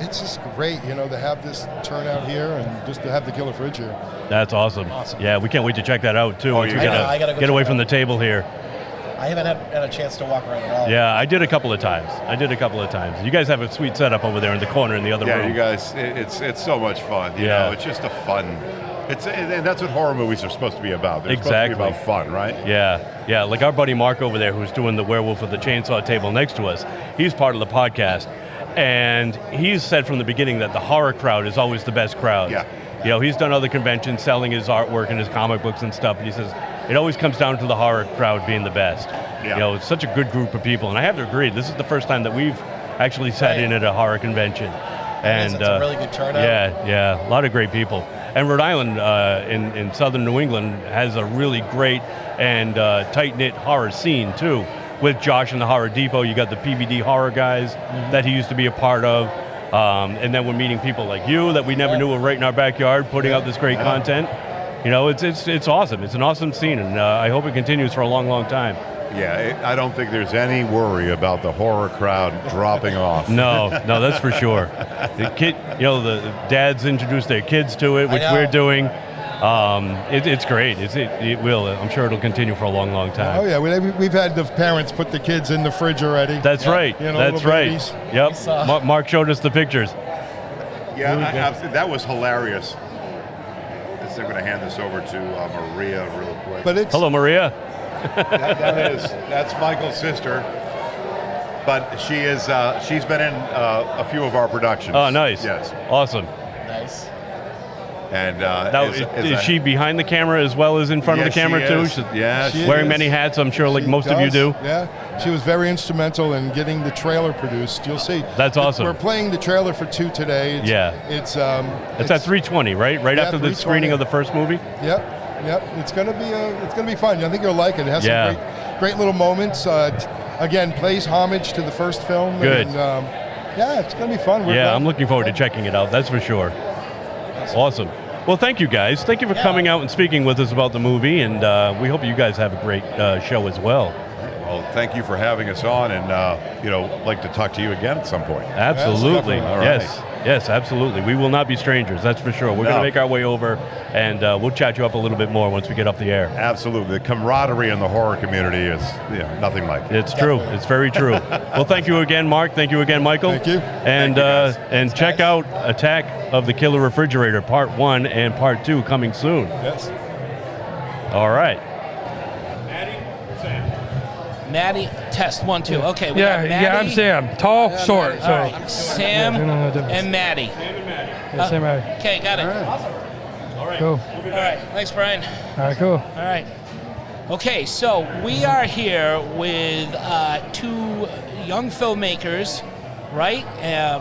it's just great, to have this turnout here and just to have the Killer Fridge here. That's awesome. Yeah, we can't wait to check that out too. Once we get away from the table here. I haven't had a chance to walk around at all. Yeah, I did a couple of times. You guys have a sweet setup over there in the corner in the other room. Yeah, you guys, it's so much fun. You know, it's just a fun. And that's what horror movies are supposed to be about. They're supposed to be about fun, right? Yeah. Like our buddy Mark over there, who's doing the Werewolf with the Chainsaw table next to us. He's part of the podcast, and he's said from the beginning that the horror crowd is always the best crowd. Yeah. He's done other conventions, selling his artwork and his comic books and stuff, and he says it always comes down to the horror crowd being the best. Yeah. It's such a good group of people, and I have to agree, this is the first time that we've actually sat in at a horror convention. And it's a really good turnout. Yeah, a lot of great people. And Rhode Island in southern New England has a really great and tight-knit horror scene, too. With Josh and the Horror Depot, you got the PVD horror guys that he used to be a part of. And then we're meeting people like you that we never knew were right in our backyard, putting out this great content. It's awesome. It's an awesome scene, and I hope it continues for a long, long time. Yeah, I don't think there's any worry about the horror crowd dropping off. No, that's for sure. The dads introduce their kids to it, which we're doing. It's great. It will. I'm sure it'll continue for a long, long time. Oh yeah, we've had the parents put the kids in the fridge already. That's right. That's right. Babies. Yep. Mark showed us the pictures. Yeah, that was hilarious. I'm going to hand this over to Maria real quick. Hello, Maria. That's Michael's sister. But she's been in a few of our productions. Oh, nice. Yes. Awesome. Nice. And is she behind the camera as well as in front of the camera too? She's wearing many hats, I'm sure, like most of you do. Yeah, she was very instrumental in getting the trailer produced. You'll see. That's awesome. We're playing the trailer for 2 today. It's at 3:20, right? Right after the screening of the first movie. Yep. It's gonna be fun. I think you'll like it. It has some great little moments. Again, plays homage to the first film. Good. And, it's gonna be fun. I'm looking forward to checking it out. That's for sure. Awesome. Well, thank you guys. Thank you for coming out and speaking with us about the movie, and we hope you guys have a great show as well. Well, thank you for having us on, and like to talk to you again at some point. Absolutely. All right. Yes. Yes, absolutely. We will not be strangers, that's for sure. We're going to make our way over, and we'll chat you up a little bit more once we get off the air. Absolutely. The camaraderie in the horror community is nothing like it. It's true. It's very true. Well, thank you again, Mark. Thank you again, Michael. Thank you. And check out Attack of the Killer Refrigerator Part 1 and Part 2 coming soon. Yes. All right. Mattie, test 1, 2. Okay, we got Mattie. Yeah, I'm Sam. Tall, short. All So. right, Sam and Mattie. Yeah, Sam, Mattie. Okay, got it. All right. Cool. All right, thanks, Brian. All right, cool. All right. Okay, so we are here with 2 young filmmakers, right?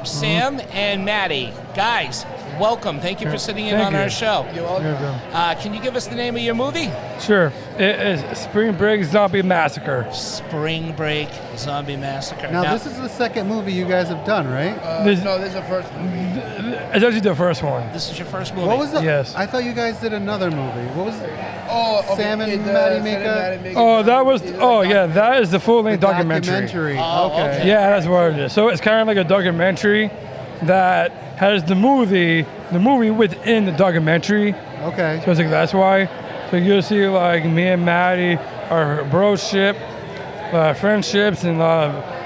Sam and Mattie. Guys, welcome. Thank you for sitting in on our show. You're welcome. Can you give us the name of your movie? Sure. It is Spring Break Zombie Massacre. Spring Break Zombie Massacre. Now, this is the second movie you guys have done, right? This- No, this is the first movie. It's actually the first one. This is your first movie. What was the? Yes. I thought you guys did another movie. What was? Sam and okay, Mattie make a Oh, that was. Oh, yeah. That is the full-length documentary. documentary. Oh, okay. Yeah, that's what it is. So it's kind of like a documentary that has the movie within the documentary. Okay. So it's like that's why. So you'll see like me and Mattie, our broship, friendships, and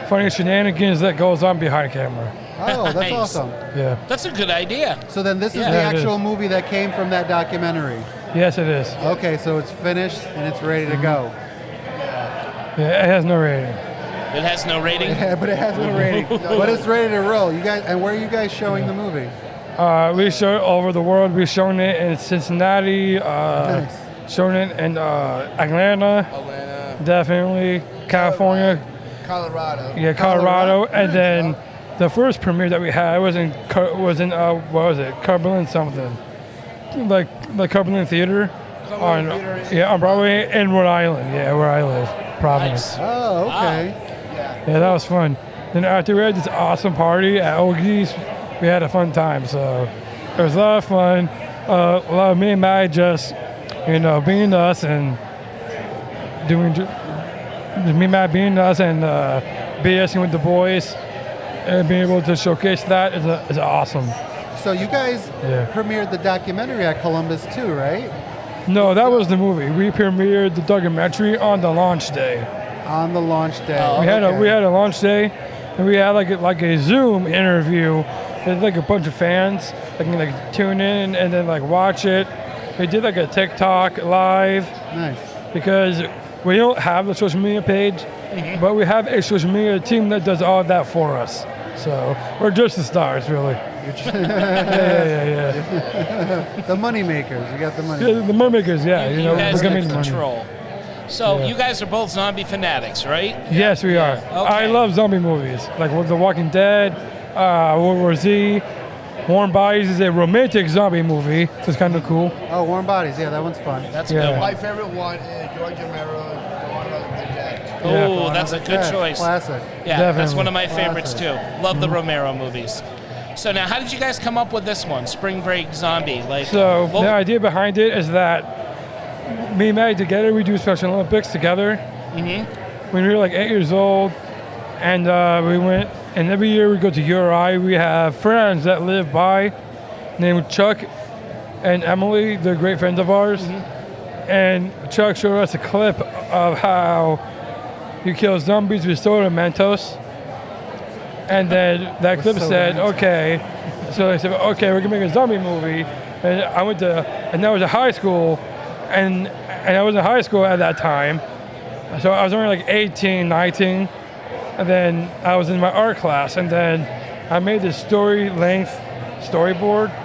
funny shenanigans that goes on behind camera. Oh, that's Nice. awesome. Yeah. That's a good idea. So then this is Yeah. the Yeah, it actual is. movie that came from that documentary. Yes, it is. Okay, so it's finished and it's ready to go. Yeah, it has no rating. It has no rating. Yeah, but it has no rating. But it's ready to roll. You guys, and where are you guys showing the movie? We show it all over the world. We've shown it in Cincinnati, Nice. shown it in Atlanta, Atlanta, definitely, California, Colorado. yeah, Colorado, and then the first premiere that we had was in what was it, Cumberland something, like the Cumberland Theater, on Broadway in Rhode Island, where I live, Providence. Oh, okay. Yeah, that was fun. Then after we had this awesome party at Ogie's, we had a fun time. So it was a lot of fun. A lot of me and Mattie just, being us and doing, me and Mattie being us and BSing with the boys and being able to showcase that is awesome. So you guys Yeah. premiered the documentary at Columbus too, right? No, that was the movie. We premiered the documentary on the launch day. On the launch day. Oh, We had a launch day, and we had like a Zoom interview with like a bunch of fans that can like tune in and then like watch it. We did like a TikTok live Nice. because we don't have a social media page, but we have a social media team that does all of that for us. So we're just the stars, really. Yeah. The money makers. You got the money. Yeah, the Mermakers, yeah. You guys we're get gonna make money. control. So Yeah. you guys are both zombie fanatics, right? Yes, we are. I love zombie movies, like The Walking Dead, World War Z. Warm Bodies is a romantic zombie movie, so it's kind of cool. Oh, Warm Bodies. Yeah, that one's fun. That's a Yeah. good one. My favorite one is George Romero, Dawn of the Dead. Oh, that's a good Yeah, choice. Classic. Yeah, that's Definitely. one of my favorites too. Classic. Love the Romero movies. So now, how did you guys come up with this one, Spring Break Zombie? So the idea behind it is that me and Mattie together, we do Special Olympics together. When we were like 8 years old, and we went, and every year we go to URI. We have friends that live by, named Chuck and Emily. They're great friends of ours. And Chuck showed us a clip of how you kill zombies with soda Mentos. And then that clip said, okay. So they said, okay, we're gonna make a zombie movie. And I went to, and that was a high school, and I was in high school at that time. So I was only like 18, 19. And then I was in my art class, and then I made this storyboard.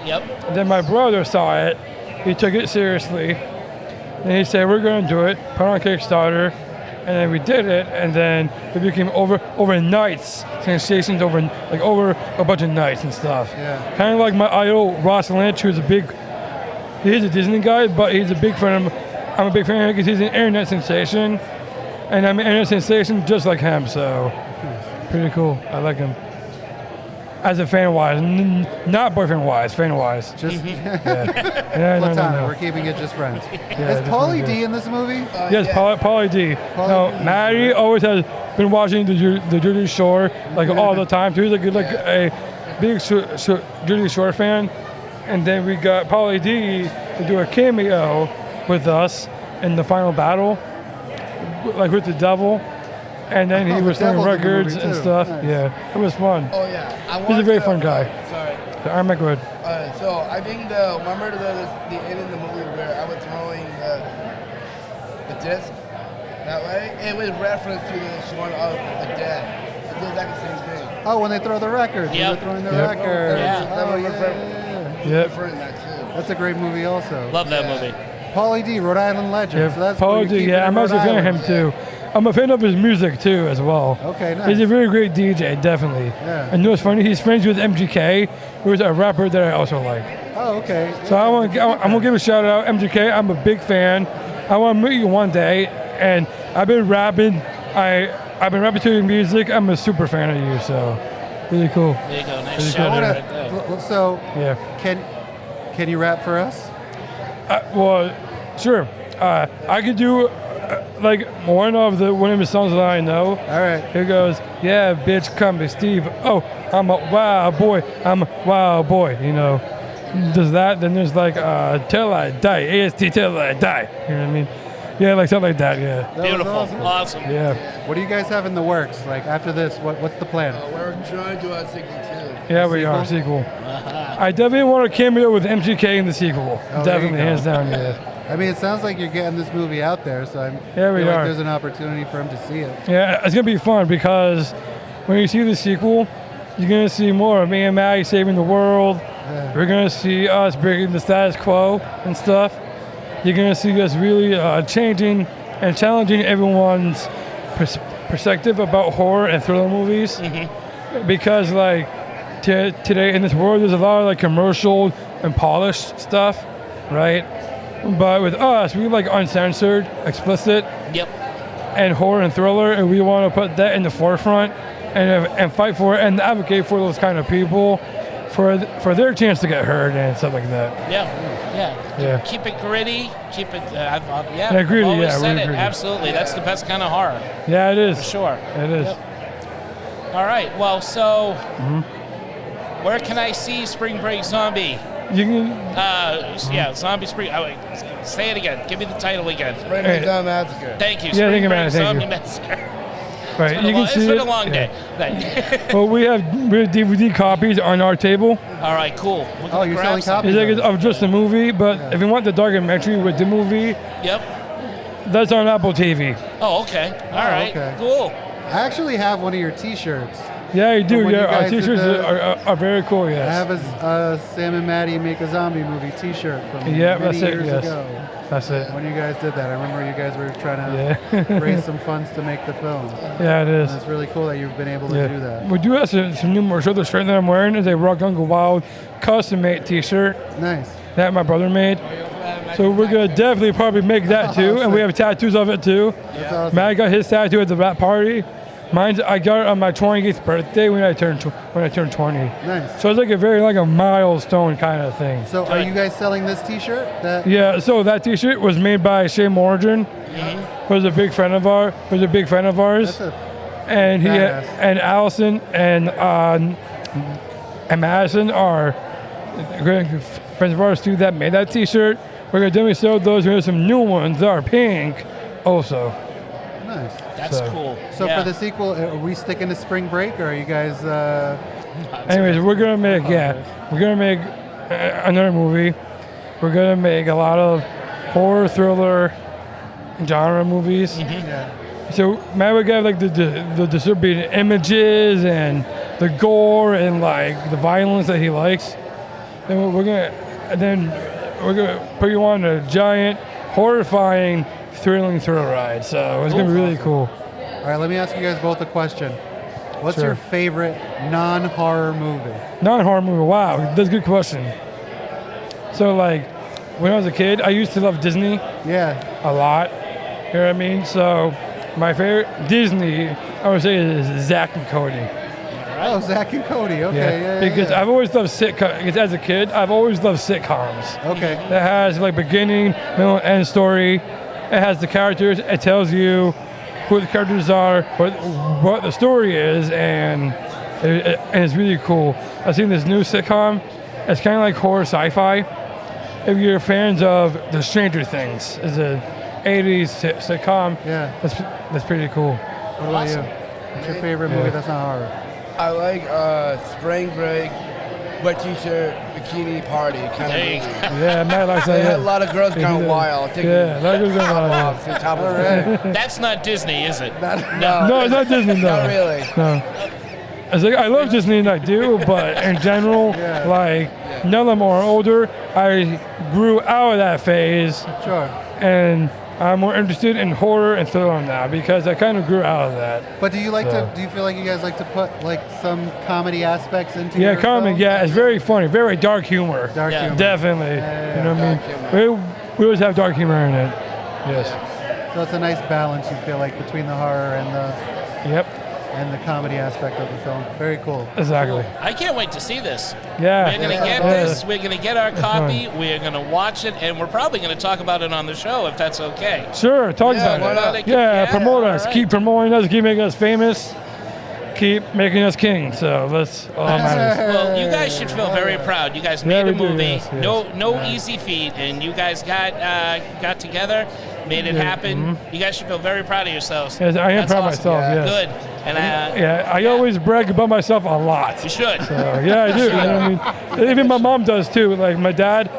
Yep. And then my brother saw it. He took it seriously. And he said, we're going to do it, put on Kickstarter. And then we did it, and then it became overnights, sensations over a bunch of nights and stuff. Yeah. Kind of like my idol, Ross Lynch, who's he's a Disney guy, but he's a big fan of, I'm a big fan of him because he's an internet sensation. And I'm an internet sensation just like him, so pretty cool. I like him. As a fan-wise, not boyfriend-wise, fan-wise. Just Yeah, platonic. no. We're keeping it just friends. Yeah, Is just Pauly friends, D in this movie? Yes, Pauly D. No, Mattie always has been watching the Jersey Shore like all the time. So he's like big Jersey Shore fan, and then we got Pauly D to do a cameo with us in the final battle, like with the devil, and then he was doing records and stuff. Nice. Yeah, it was fun. Oh yeah, He's a very fun guy. Sorry. I'm good. So I think remember the end of the movie where I was throwing the disc that way? It was reference to the Shaun of the Dead. It did like the same thing. Oh, when they throw the records. When Yep. they're throwing the Yep. records. Yeah. Oh, yeah. Yep. Referring that too. That's a great movie also. Love that movie. Pauly D, Rhode Island legend. Yeah, So that's Paul what you D. keep Yeah, in I'm also a Rhode fan of him Island. too. I'm a fan of his music too, as well. Okay, nice. He's a very great DJ, definitely. Yeah. And you know what's funny? He's friends with MGK, who's a rapper that I also like. Oh, okay. So I'm gonna give a shout out, MGK. I'm a big fan. I want to meet you one day, and I've been rapping. I've been rapping to your music. I'm a super fan of you. So really cool. There you go. Nice Really shout cool. out right there. So, Yeah. can you rap for us? Well, sure. I could do like one of his songs that I know. All right. Here goes, yeah, bitch, come be Steve. Oh, I'm a wild boy. I'm a wild boy. You know, does that? Then there's like, till I die. AST till I die. You know what I mean? Yeah, like something like that. Yeah. That was Beautiful. Awesome. Yeah. What do you guys have in the works? Like after this, what's the plan? We're trying to do a sequel too. Yeah, we are. Sequel. I definitely want a cameo with MGK in the sequel. Oh, there you Definitely, go. hands down. Yeah. I mean, it sounds like you're getting this movie out there, so I'm Yeah, we feel like are. there's an opportunity for him to see it. Yeah, it's gonna be fun because when you see the sequel, you're gonna see more of me and Mattie saving the world. Yeah. We're gonna see us breaking the status quo and stuff. You're gonna see us really changing and challenging everyone's perspective about horror and thriller movies. Because like today in this world, there's a lot of like commercial and polished stuff, right? But with us, we like uncensored, explicit, Yep. and horror and thriller, and we want to put that in the forefront and fight for it and advocate for those kind of people for their chance to get heard and stuff like that. Yeah. Yeah. Yeah. Keep it gritty. Keep it. Yeah. Yeah, gritty, I've always yeah, said really it. gritty. Absolutely. That's the best kind of horror. Yeah, it is. For sure. It is. Yep. All right. Well, so where can I see Spring Break Zombie? You can. Yeah, Zombie Spring. Oh, wait, say it again. Give me the title again. Spring Break Zombie Massacre. Thank you. Yeah, Spring thank you, Break man. Thank Zombie you. Massacre. Right, you can see It's been it. a long day. Well, we have DVD copies on our table. All right, cool. We're gonna you're grab selling some. copies? It's like of just the movie, but if you want the documentary with the movie, Yep. that's on Apple TV. Oh, okay. All right. okay. Cool. I actually have one of your T-shirts. Yeah, you do. When you Yeah, our guys did T-shirts the- are very cool. I Yes. have a Sam and Mattie Make a Zombie Movie T-shirt from Yeah, many that's it. years Yes, ago. that's it. When you guys did that, I remember you guys were trying to Yeah. raise some funds to make the film. Yeah, it is. And it's really cool that you've been able to Yeah. do that. We do have some new merch. So the shirt that I'm wearing is a Rock Uncle Wild custom-made T-shirt Nice. that my brother made. So we're gonna definitely probably make that too, and we have tattoos of it too. That's awesome. Matt got his tattoo at the rap party. I got it on my 28th birthday when I turned 20. Nice. So it's like a very like a milestone kind of thing. So are you guys selling this T-shirt? That Yeah. So that T-shirt was made by Shay Morgan, who's a big friend of ours. that's a And he badass. and Allison and Madison are great friends of ours too that made that T-shirt. We're gonna definitely sell those. We have some new ones that are pink, also. nice. That's So- cool. So Yeah. for the sequel, are we sticking to Spring Break, or are you guys? Anyways, we're gonna make another movie. We're gonna make a lot of horror, thriller, genre movies. So Matt would get like the disturbing images and the gore and like the violence that he likes. And we're gonna put you on a giant, horrifying, thrilling thrill ride. So it's gonna be really cool. All right, let me ask you guys both a question. What's Sure. your favorite non-horror movie? Non-horror movie. Wow, that's a good question. So like, when I was a kid, I used to love Disney Yeah. a lot. You know what I mean? So my favorite Disney, I would say, is Zack and Cody. Oh, Zack and Cody. Okay. Yeah. Because I've always loved sitcoms. Because as a kid, I've always loved sitcoms. Okay. That has like beginning, middle, and end story. It has the characters. It tells you who the characters are, what the story is, and and it's really cool. I've seen this new sitcom. It's kind of like horror sci-fi. If you're fans of The Stranger Things, it's a 80s sitcom. Yeah. That's pretty cool. What about you? What's your favorite movie that's not horror? I like Spring Break, Wet T-shirt, Bikini Party kind of movie. Yeah, Matt likes that. A lot of girls gone wild. Yeah, a lot of girls gone wild. Off the top of the That's not Disney, is it? No, it's not Disney. No, Not really. No. It's like, I love Disney and I do, but in general, like none of them are older. I grew out of that phase. Sure. And I'm more interested in horror and thriller now because I kind of grew out of that. But do you like to? Do you feel like you guys like to put like some comedy aspects into? Yeah, your comic. film? Yeah, it's very funny, very dark humor. Dark humor. Definitely. You know what I mean? We always have dark humor in it. Yes. So it's a nice balance. You feel like between the horror and the comedy aspect of the film. Very cool. Exactly. I can't wait to see this. Yeah. We're going to get this. We're going to get our copy. We're going to watch it, and we're probably going to talk about it on the show if that's okay. Sure, talk about it. Yeah, promote us. Keep promoting us. Keep making us famous. Keep making us king. So that's all that matters. Well, you guys should feel very proud. You guys made a movie. Yes. No easy feat, and you guys got together, made it happen. You guys should feel very proud of yourselves. Yes, I am proud of myself. Yes. Good. And I always brag about myself a lot. You should. So, yeah, I do. You know what I mean? Even my mom does too. Like my dad,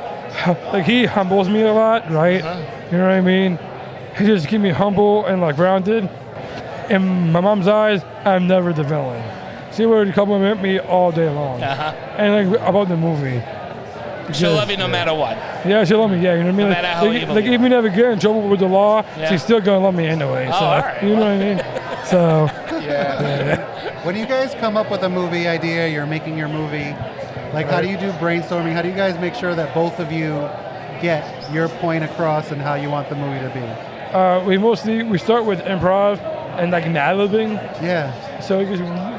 like he humbles me a lot, right? You know what I mean? He just keeps me humble and like grounded. In my mom's eyes, I'm never the villain. She would compliment me all day long. And like about the movie. She'll love you no matter what. Yeah, she'll love me. Yeah, you know what I mean. No matter how evil like even if I get in trouble with the law, she's still gonna love me anyway. So all right. you know what I mean. So When you guys come up with a movie idea, you're making your movie. Like, how do you do brainstorming? How do you guys make sure that both of you get your point across and how you want the movie to be? We start with improv and like ad-libbing. Yeah. So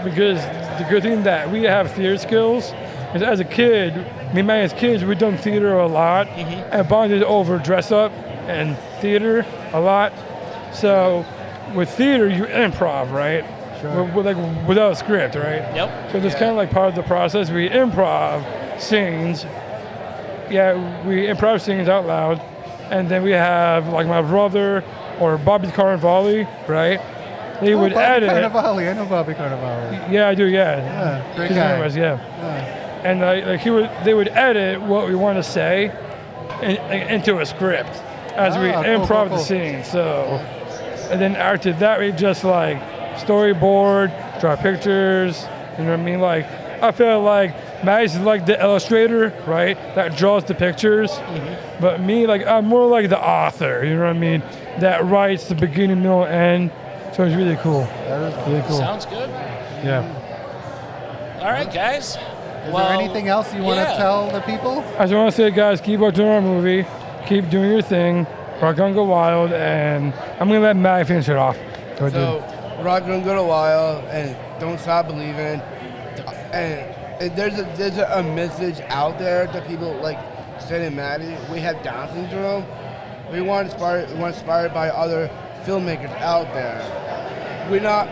because the good thing that we have theater skills is as a kid, me and as kids, we've done theater a lot and bonded over dress up and theater a lot. So with theater, you improv, right? Sure. Without a script, right? Yep. So that's kind of like part of the process. We improv scenes. Yeah, we improv scenes out loud. And then we have like my brother or Bobby Carnivale, right? They would edit. Carnivale. I know Bobby Carnivale. Yeah, I do. Yeah, great guy. And they would edit what we want to say into a script as we improv the scene. So, and then after that, we just like storyboard, draw pictures. You know what I mean? Like, I feel like Matt's like the illustrator, right? That draws the pictures. But me, like, I'm more like the author. You know what I mean? That writes the beginning, middle, end. So it's really cool. That is really cool. Sounds good. Yeah. All right, guys. Is there anything else you want to tell the people? I just want to say, guys, keep watching our movie. Keep doing your thing. Rock on, go wild. And I'm going to let Matt finish it off. So, rock on, go wild, and don't stop believing. And there's a message out there that people like Stan and Mattie. We have Down syndrome. We want inspired by other filmmakers out there. We're not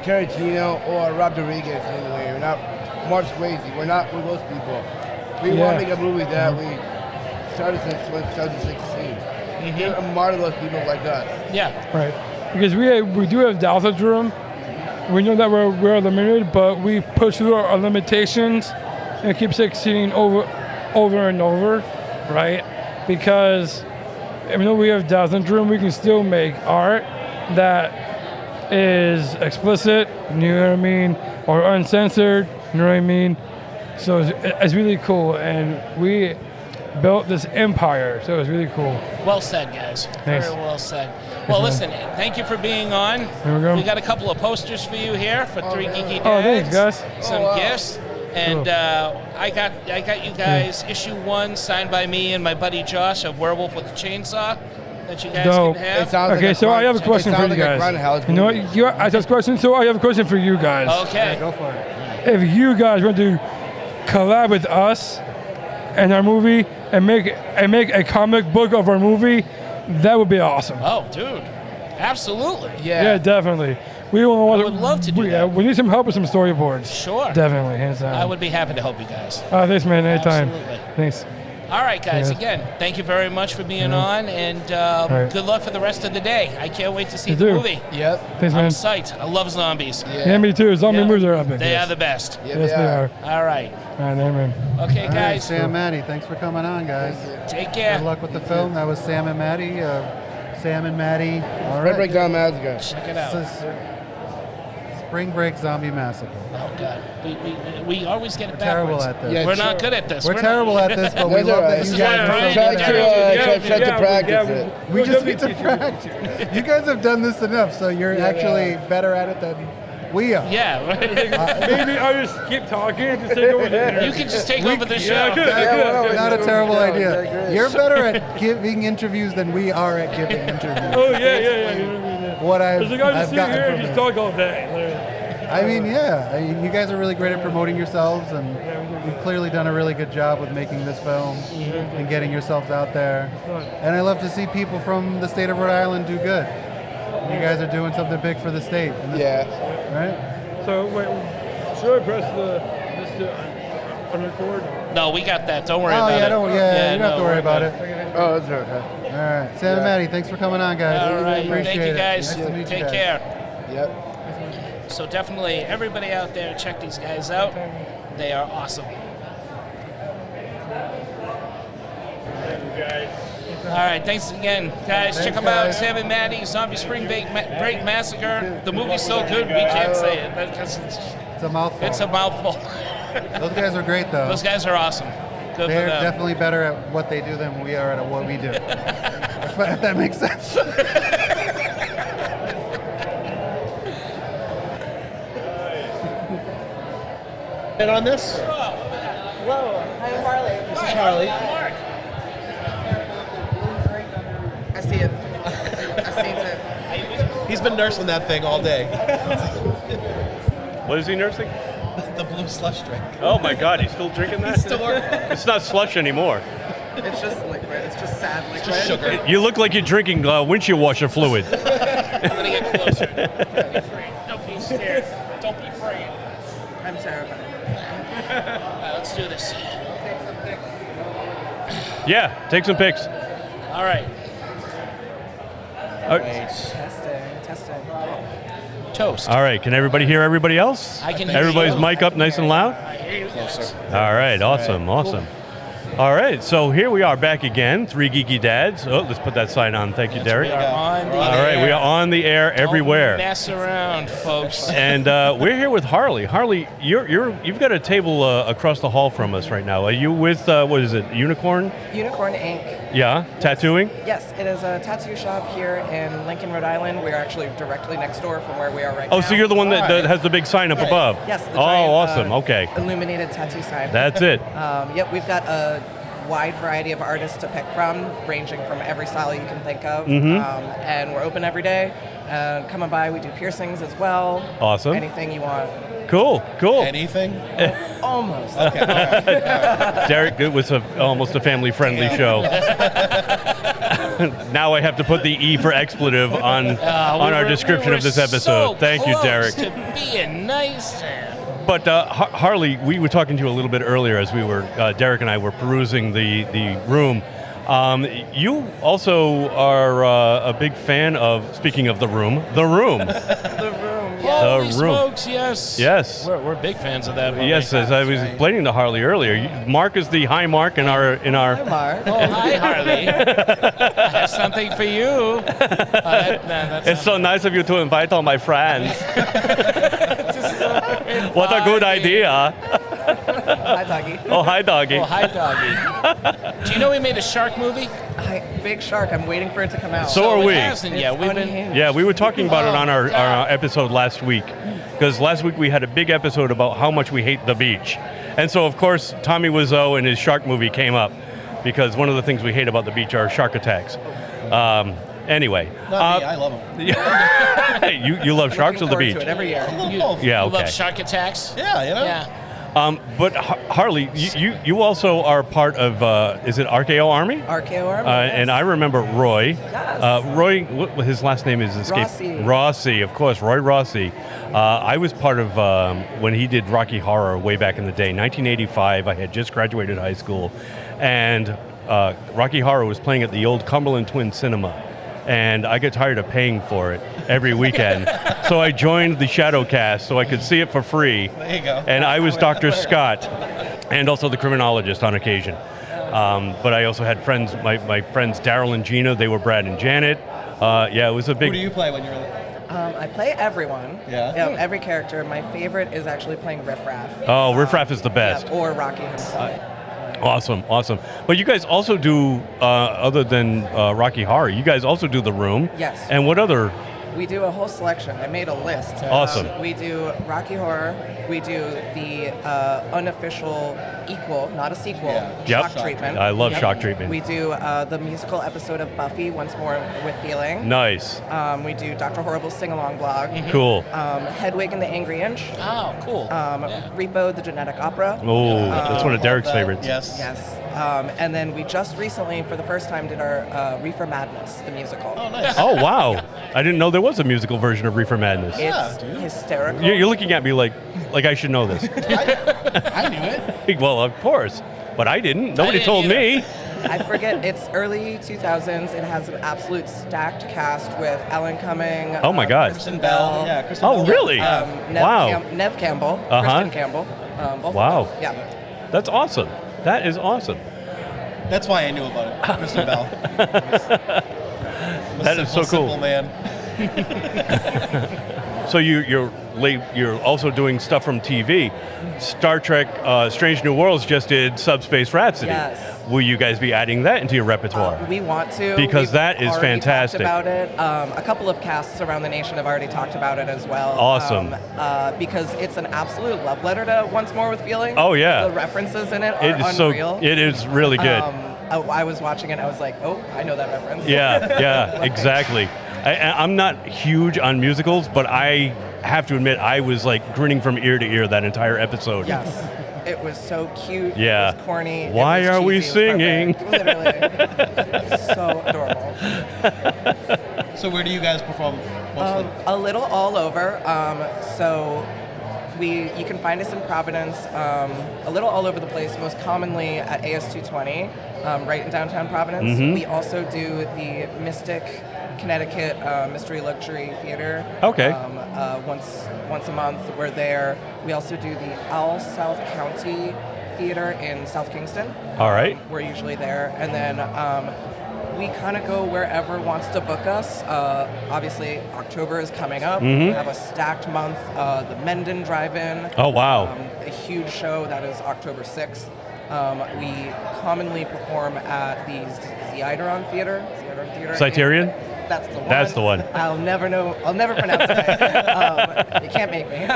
Tarantino or Rob Rodriguez anyway. We're not Mark Swayze. We're those people. We want to make a movie that we started since 2016. Give a model those people like us. Yeah. Right. Because we do have Down syndrome. We know that we're limited, but we push through our limitations and keep succeeding over and over, right? Because even though we have Down syndrome, we can still make art that is explicit, you know what I mean, or uncensored, you know what I mean. So it's really cool, and we built this empire, so it's really cool. Well said, guys. Thanks. Very well said. Well, listen, thank you for being on. There we go. We got a couple of posters for you here for Three Geeky Dads. Oh, thanks, guys. Some gifts. And I got you guys issue 1 signed by me and my buddy Josh of Werewolf with a Chainsaw that you guys can have. Okay, so I have a question for you guys. You know what? I have a question, so I have a question for you guys. Okay. Go for it. If you guys want to collab with us and our movie and make a comic book of our movie, that would be awesome. Oh, dude. Absolutely. Yeah, definitely. We want I would love to do that. We need some help with some storyboards. Sure. Definitely, hands down. I would be happy to help you guys. Thanks, man. Anytime. Absolutely. Thanks. All right, guys. Yeah. Again, thank you very much for being on, and right. good luck for the rest of the day. I can't wait to see You the do. movie. Yep. Thanks, I'm man. psyched. I love zombies. Yeah, me too. Zombie Yeah. movies are epic. They yes. are the best. Yep, Yes, they are. All right. All right, amen. Okay, All right, guys. Sam, Mattie, thanks for coming on, guys. Take care. Good luck with the film. That was Sam and Mattie. Sam and Mattie. All Spring Break right. Zombie Massacre. Check it out. This is Spring Break Zombie Massacre. Oh, God. We always get it We're terrible backwards. at this. Yeah, We're not good at this. We're terrible at this, but we That's love all right. that This you is guys why are Brian- so Try good Yeah, at it. to practice it. We just need to practice. You guys have done this enough, so you're actually better at it than we are. Yeah. Maybe I'll just keep talking and just take over the interview. You can just take over the show. Yeah, good. Not a terrible Very idea. good. You're better at giving interviews than we are at giving interviews. Oh, yeah. What I've Because I just I've sit gotten here and from just it. talk all day. literally. I mean, you guys are really great at promoting yourselves, and you've clearly done a really good job with making this film and getting yourselves out there. And I love to see people from the state of Rhode Island do good. You guys are doing something big for the state. Yeah. Right? So, wait, should I press this to unrecord? No, we got that. Don't worry Oh, about yeah, it. you don't have to no, worry we're about good. it. Oh, that's okay. All right. Sam and Mattie, thanks for coming on, guys. All right. Appreciate Thank you, it. guys. Nice to meet you Take guys. care. Yep. So definitely, everybody out there, check these guys out. They are awesome. All right, thanks again, guys. Check them out. guys. Sam and Mattie, Zombie Spring Break Massacre. The movie's so good, we can't say it because It's a mouthful. it's a mouthful. Those guys are great, though. Those guys are awesome. Good They're for them. definitely better at what they do than we are at what we do. if that makes sense. And on this? Hello, I'm Harley. This is Harley. Mark. I see it. I see it. He's been nursing that thing all day. What is he nursing? The blue slush drink. Oh my God, he's still drinking that? It's not slush anymore. It's just liquid. It's just sad liquid. Just sugar. You look like you're drinking windshield washer fluid. I'm gonna get closer. Don't be afraid. Don't be scared. Don't be afraid. I'm terrified. All right, let's do this. Yeah, take some pics. All right. Testing. Toast. All right, can everybody hear everybody else? I can hear Everybody's you. mic up nice and loud? I hear you guys. All right, awesome. All right, so here we are back again, Three Geeky Dads. Oh, let's put that sign on. Thank you, Derek. We are on the All right, we are on the air everywhere. Don't mess around, folks. And we're here with Harley. Harley, you've got a table across the hall from us right now. Are you with, what is it, Unicorn? Unicorn Inc. Yeah, tattooing? Yes, it is a tattoo shop here in Lincoln, Rhode Island. We are actually directly next door from where we are right now. Oh, so you're the one that has the big sign up above? Yes. The Oh, giant, awesome. Okay. Illuminated tattoo sign. That's it. Yep, we've got a wide variety of artists to pick from, ranging from every style you can think of. And we're open every day. Come on by. We do piercings as well. Awesome. Anything you want. Cool. Anything? Almost. Okay. Derek, it was almost a family-friendly show. Now I have to put the E for expletive on our description of this episode. Thank you, Derek. To being nice. But Harley, we were talking to you a little bit earlier as we were, Derek and I were perusing the room. You also are a big fan of, speaking of the room. The room. Holy room. smokes, yes. Yes. We're big fans of that movie. Yes, as I was explaining to Harley earlier, Mark is the high mark in our. Hi, Mark. Oh, hi, Harley. I have something for you. It's so nice of you to invite all my friends. What a good idea. Hi, doggy. Oh, hi, doggy. Oh, hi, doggy. Do you know we made a shark movie? Hi, Big Shark. I'm waiting for it to come out. So are it we. hasn't yet. It's We've been. unhinged. Yeah, we were talking about it on our God. episode last week, because last week we had a big episode about how much we hate the beach. And so, of course, Tommy Wiseau and his shark movie came up, because one of the things we hate about the beach are shark attacks. Anyway. Not me, I love them. You love sharks or the Looking beach? forward to it every year. I love both. Yeah, You love okay. shark attacks? Yeah, you know? Yeah. But Harley, you also are part of, is it RKO Army? RKO Army. And I remember Roy. Yes. Roy, his last name is Rossi, of course, Roy Rossi. I was part of when he did Rocky Horror way back in the day, 1985. I had just graduated high school, and Rocky Horror was playing at the old Cumberland Twin Cinema. And I got tired of paying for it every weekend. So I joined the Shadowcast so I could see it for free. There you go. And I was Dr. Scott, and also the criminologist on occasion. But I also had friends, my friends Daryl and Gina, they were Brad and Janet. Yeah, it was a big... Who do you play when you're... I play everyone. Yeah. Every character. My favorite is actually playing Riff Raff. Oh, Riff Raff is the best. Yeah, or Rocky himself. Awesome. But you guys also do, other than Rocky Horror, you guys also do The Room. Yes. And what other? We do a whole selection. I made a list. Awesome. We do Rocky Horror. We do the unofficial equal, not a sequel, Shock Treatment. I love Shock Treatment. We do the musical episode of Buffy, Once More with Feeling. Nice. We do Dr. Horrible's sing-along blog. Cool. Hedwig and the Angry Inch. Oh, cool. Repo, the Genetic Opera. Oh, that's one of Derek's favorites. Yes. And then we just recently, for the first time, did our Reefer Madness, the musical. Oh, nice. Oh, wow. I didn't know there was a musical version of Reefer Madness. It's hysterical. You're looking at me like I should know this. I knew it. Well, of course. But I didn't. Nobody told me. I forget, it's early 2000s. It has an absolute stacked cast with Ellen Cumming. Oh my God. Kristen Bell. Yeah, Kristen Oh, Bell. really? Wow. Nev Campbell. Kristen Campbell. Both Wow. of them. Yeah. That's awesome. That is awesome. That's why I knew about it. Kristen Bell. That is so cool. Simple man. So you're also doing stuff from TV. Star Trek Strange New Worlds just did Subspace Rhapsody. Yes. Will you guys be adding that into your repertoire? We want to. Because that is already fantastic. Talked about it. A couple of casts around the nation have already talked about it as well. Awesome. Because it's an absolute love letter to Once More with Feeling. Oh, yeah. The references in it are It is unreal. it is really good. I was watching it and I was like, oh, I know that reference. Yeah, exactly. I'm not huge on musicals, but I have to admit I was like grinning from ear to ear that entire episode. Yes. It was so cute. Yeah. It was corny. Why it was are we cheesy, it was singing? perfect. Literally. So adorable. So where do you guys perform mostly? A little all over. You can find us in Providence, a little all over the place, most commonly at AS220, right in downtown Providence. Mm-hmm. We also do the Mystic, Connecticut Mystery Luxury Theater. Okay. Once a month, we're there. We also do the All South County Theater in South Kingston. All right. We're usually there. And then we kind of go wherever wants to book us. Obviously, October is coming up. Mm-hmm. We have a stacked month. The Mendon Drive-In. Oh, wow. A huge show that is October 6th. We commonly perform at the Zeideron Theater. Criterion? That's the one. That's the one. I'll never pronounce it right. You can't make me.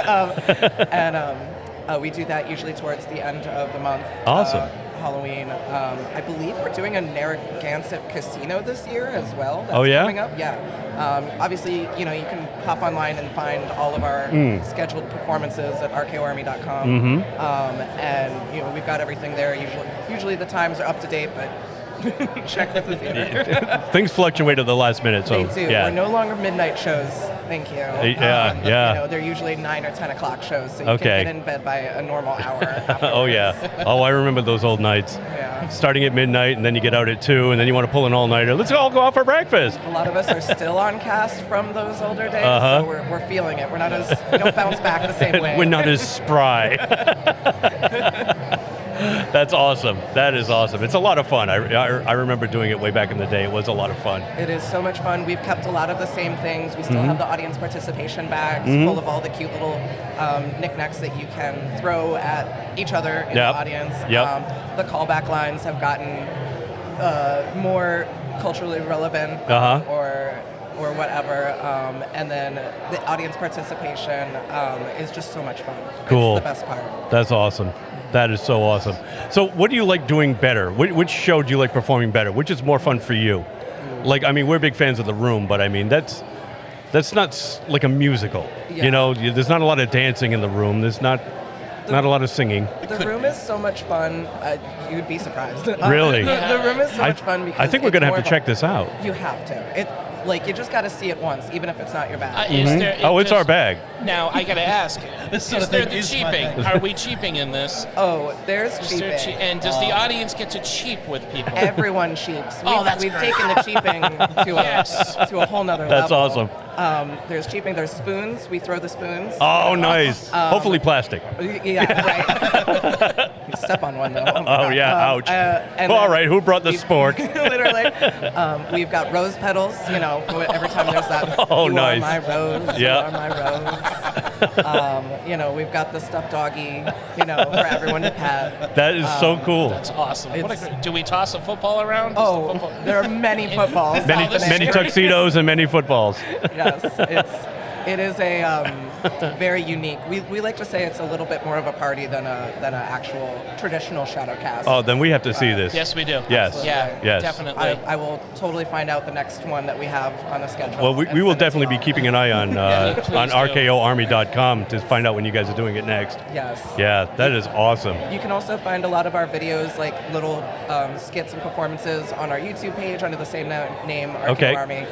We do that usually towards the end of the month. Awesome. Halloween. I believe we're doing a Narragansett casino this year as well. That's coming up. Yeah. Obviously, you can hop online and find all of our scheduled performances at rkoarmy.com. Mm-hmm. And we've got everything there. Usually the times are up to date, but check with the theater. Things fluctuate at the last minute, so they do. yeah. We're no longer midnight shows. Thank you. Yeah. They're usually 9 or 10 o'clock shows, so you Okay. can get in bed by a normal hour. Oh yeah. Oh, I remember those old nights. Yeah. Starting at midnight, and then you get out at 2, and then you want to pull an all-nighter. Let's all go out for breakfast. A lot of us are still on cast from those older days, Uh-huh. so we're feeling it. We don't bounce back the same way. We're not as spry. That's awesome. That is awesome. It's a lot of fun. I remember doing it way back in the day. It was a lot of fun. It is so much fun. We've kept a lot of the same things. We still have the audience participation bags full of all the cute little knickknacks that you can throw at each other in the audience. Yep. The callback lines have gotten more culturally relevant or whatever. And then the audience participation is just so much fun. Cool. It's the best part. That's awesome. That is so awesome. So what do you like doing better? Which show do you like performing better? Which is more fun for you? Like, I mean, we're big fans of The Room, but I mean, that's not like a musical. Yeah. There's not a lot of dancing in The Room. There's not Not a lot of singing. The room is so much fun. You'd be surprised. Really? The room is so much fun because I think we're going to have to check this out. You have to. You just got to see it once, even if it's not your bag. It's our bag. Now, I got to ask, is there the cheaping? Are we cheaping in this? Oh, there's cheaping. And does the audience get to cheap with people? Everyone cheaps. We've great. taken the cheaping to a whole nother level. That's awesome. There's cheaping. There's spoons. We throw the spoons. Oh, nice. Hopefully plastic. Yeah, right. You step on one, though. Oh, yeah. Ouch. All right. Who brought the spork? Literally. We've got rose petals, every time there's that. Oh, you nice. are my rose. Yeah. You are my rose. We've got the stuffed doggy, for everyone to pet. That is so cool. That's awesome. Do we toss a football around? There are many footballs. Many tuxedos and many footballs. Yes, it is a very unique. We like to say it's a little bit more of a party than an actual traditional shadow cast. Oh, then we have to see this. Yes, we do. Yes. Absolutely. Yeah, yes. definitely. I will totally find out the next one that we have on the schedule. Well, we will definitely be keeping an eye on RKOArmy.com to find out when you guys are doing it next. Yes. Yeah, that is awesome. You can also find a lot of our videos, like little skits and performances, on our YouTube page under the same name, RKO Army.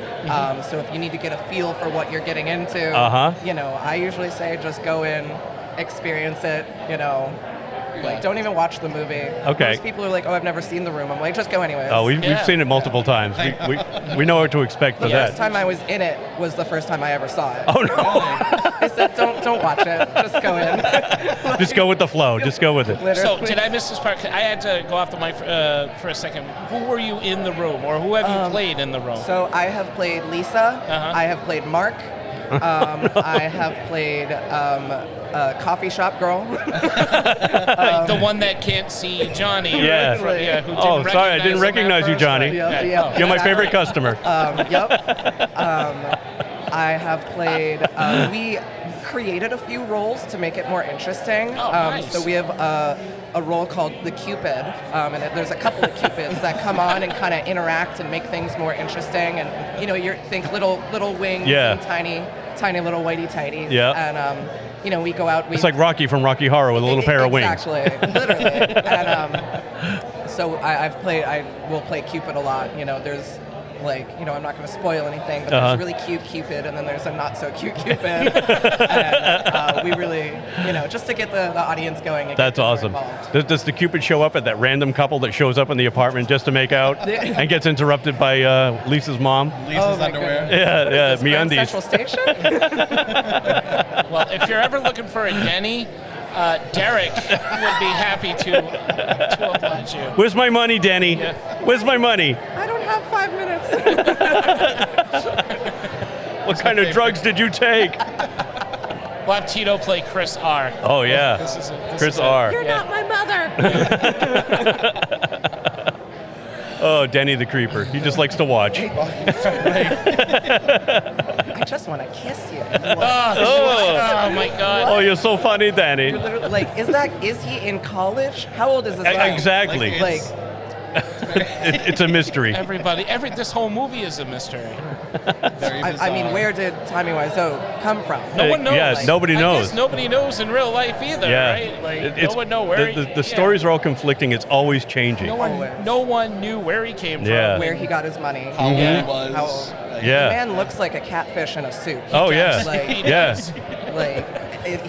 So if you need to get a feel for what you're getting into, I usually say just go in, experience it, don't even watch the movie. Okay. Most people are like, oh, I've never seen The Room. I'm like, just go anyways. Oh, we've seen it multiple times. We know what to expect for The that. first time I was in it was the first time I ever saw it. Oh, no. I said, don't watch it. Just go in. Just go with the flow. Just go with it. So, did I miss this part? I had to go off the mic for a second. Who were you in The Room, or who have you played in The Room? So, I have played Lisa. I have played Mark. I have played a coffee shop girl. The one that can't see Johnny. Yeah. Who Sorry, I didn't recognize you, Johnny. Yep. You're my favorite customer. Yep. I have played. We created a few roles to make it more interesting. Nice. So we have a role called the Cupid, and there's a couple of Cupids that come on and kind of interact and make things more interesting. And you think little wings and tiny little whitey tighties. Yeah. And we go out. It's like Rocky from Rocky Horror with a little pair of wings. Exactly, literally. And so I will play Cupid a lot. There's I'm not going to spoil anything, but there's a really cute Cupid, and then there's a not so cute Cupid. And we really, just to get the audience going. And That's awesome. Does the Cupid show up at that random couple that shows up in the apartment just to make out and gets interrupted by Lisa's mom? Lisa's underwear. Yeah, MeUndies. Central Station? Well, if you're ever looking for a Denny, Derek would be happy to oblige you. Where's my money, Denny? Yeah. Where's my money? I don't have 5 minutes. What kind of drugs did you take? We'll have Tito play Chris R. Oh, yeah. Chris R. You're not my mother. Oh, Denny the Creeper. He just likes to watch. I just want to kiss you. Oh my God. Oh, you're so funny, Danny. Is he in college? How old is this guy? Exactly. It's a mystery. This whole movie is a mystery. I mean, where did Tommy Wiseau come from? No one knows. Yeah, nobody knows. I guess nobody knows in real life either, right? No one knows where the stories are all conflicting. It's always changing. No one knew where he came from. Where he got his money. How old he was. The man looks like a catfish in a suit.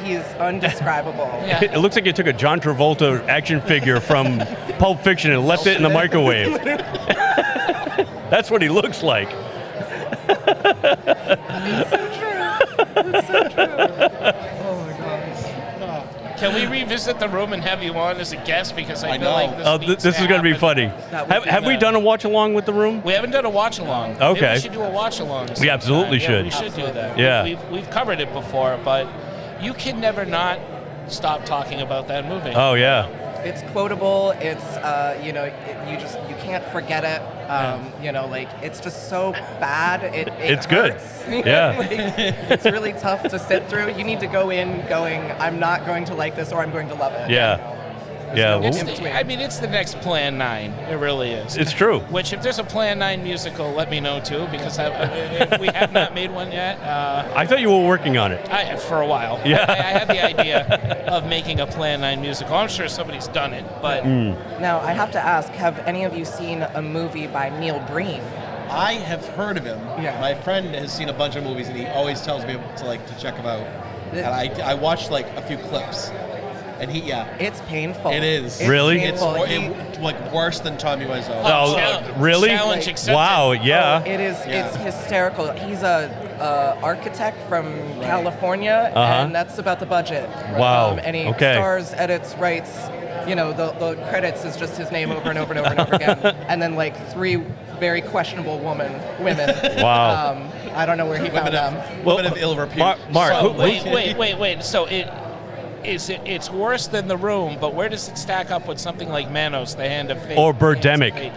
He's undescribable. It looks like you took a John Travolta action figure from Pulp Fiction and left it in the microwave. That's what he looks like. It's so true. It's so true. Oh my God. Can we revisit The Room and have you on as a guest? Because I feel like this is going to be funny. Have we done a watch along with The Room? We haven't done a watch along. Okay. Maybe we should do a watch along. We absolutely should. We should do that. Yeah. We've covered it before, but you can never not stop talking about that movie. Oh yeah. It's quotable. It's you can't forget it. It's just so bad. It's good. Yeah. It's really tough to sit through. You need to go in going, I'm not going to like this, or I'm going to love it. Yeah. Yeah, no well, in between. I mean, it's the next Plan 9. It really is. it's true. Which, if there's a Plan 9 musical, let me know too, because if we have not made one yet, I thought you were working on it. for a while. Yeah. I had the idea of making a Plan 9 musical. I'm sure somebody's done it, but Now, I have to ask, have any of you seen a movie by Neil Breen? I have heard of him. Yeah. My friend has seen a bunch of movies, and he always tells me to check him out. And I watched like a few clips, and It's painful. it is. It's Really? It's painful. like worse than Tommy Wiseau. Really? Challenge accepted. Wow, yeah. It is. Yeah. It's hysterical. He's a architect from California, and that's about the budget. Wow. And he Okay. stars, edits, writes. You know, the credits is just his name over and over and over and over again, and then like 3 very questionable women. Wow. I don't know where he found them. Women of ill repute. Mark, So, who- wait. So it's worse than The Room, but where does it stack up with something like Manos, The Hand of Fate? Or Birdemic.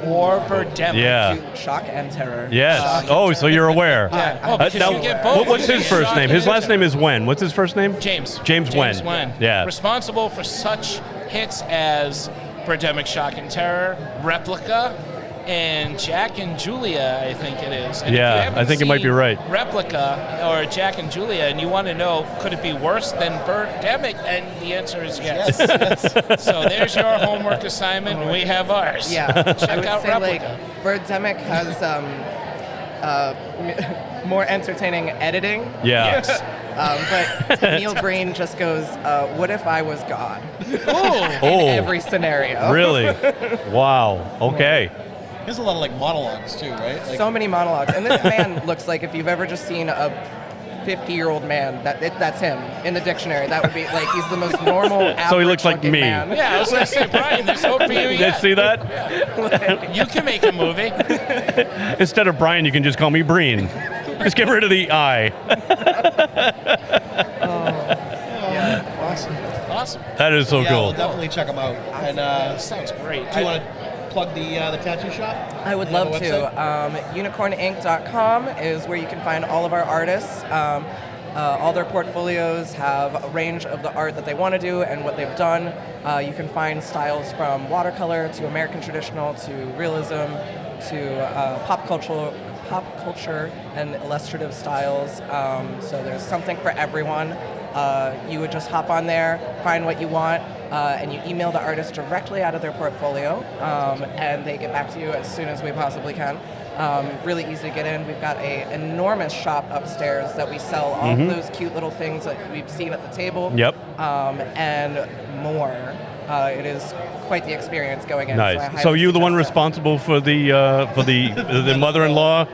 Or Birdemic. Yeah. Shock and terror. Yes. Oh, so you're aware. Yeah. Oh, because now, you get both. what's his first name? His last name is Wen. What's his first name? James. James Wen. Yeah. Responsible for such hits as Birdemic, Shock and Terror, Replica, and Jack and Julia, I think it is. And if Yeah, you haven't I think it might be seen right. Replica or Jack and Julia, and you want to know, could it be worse than Birdemic? And the answer is yes. So there's your homework assignment, and we have ours. Yeah. I Check would out say Replica. like Birdemic has more entertaining editing. Yeah. Yes. But Neil Breen just goes, what if I was God? Oh. In every scenario. Really? Wow. Okay. There's a lot of like monologues too, right? Like, So many monologues. And this man looks like, if you've ever just seen a 50-year-old man, that's him in the dictionary. That would be like, he's the most normal, average So he looks like looking me. man. Yeah, I was going to say, Brian, there's hope for you Did you yet. see that? You can make a movie. Instead of Brian, you can just call me Breen. Just get rid of the I. Awesome. That is so yeah, cool. we'll definitely check them out. And Sounds great. do you want to plug the tattoo shop? I would You have love a to. Unicorninc.com is where you can find all of our artists. All their portfolios have a range of the art that they want to do and what they've done. You can find styles from watercolor to American traditional to realism to pop culture and illustrative styles. So there's something for everyone. You would just hop on there, find what you want, and you email the artist directly out of their portfolio, and they get back to you as soon as we possibly can. Really easy to get in. We've got an enormous shop upstairs that we sell all of those cute little things that we've seen at the table. Yep. And more. It is quite the experience going in. I Nice. highly So you the one suggest that. responsible for the mother-in-law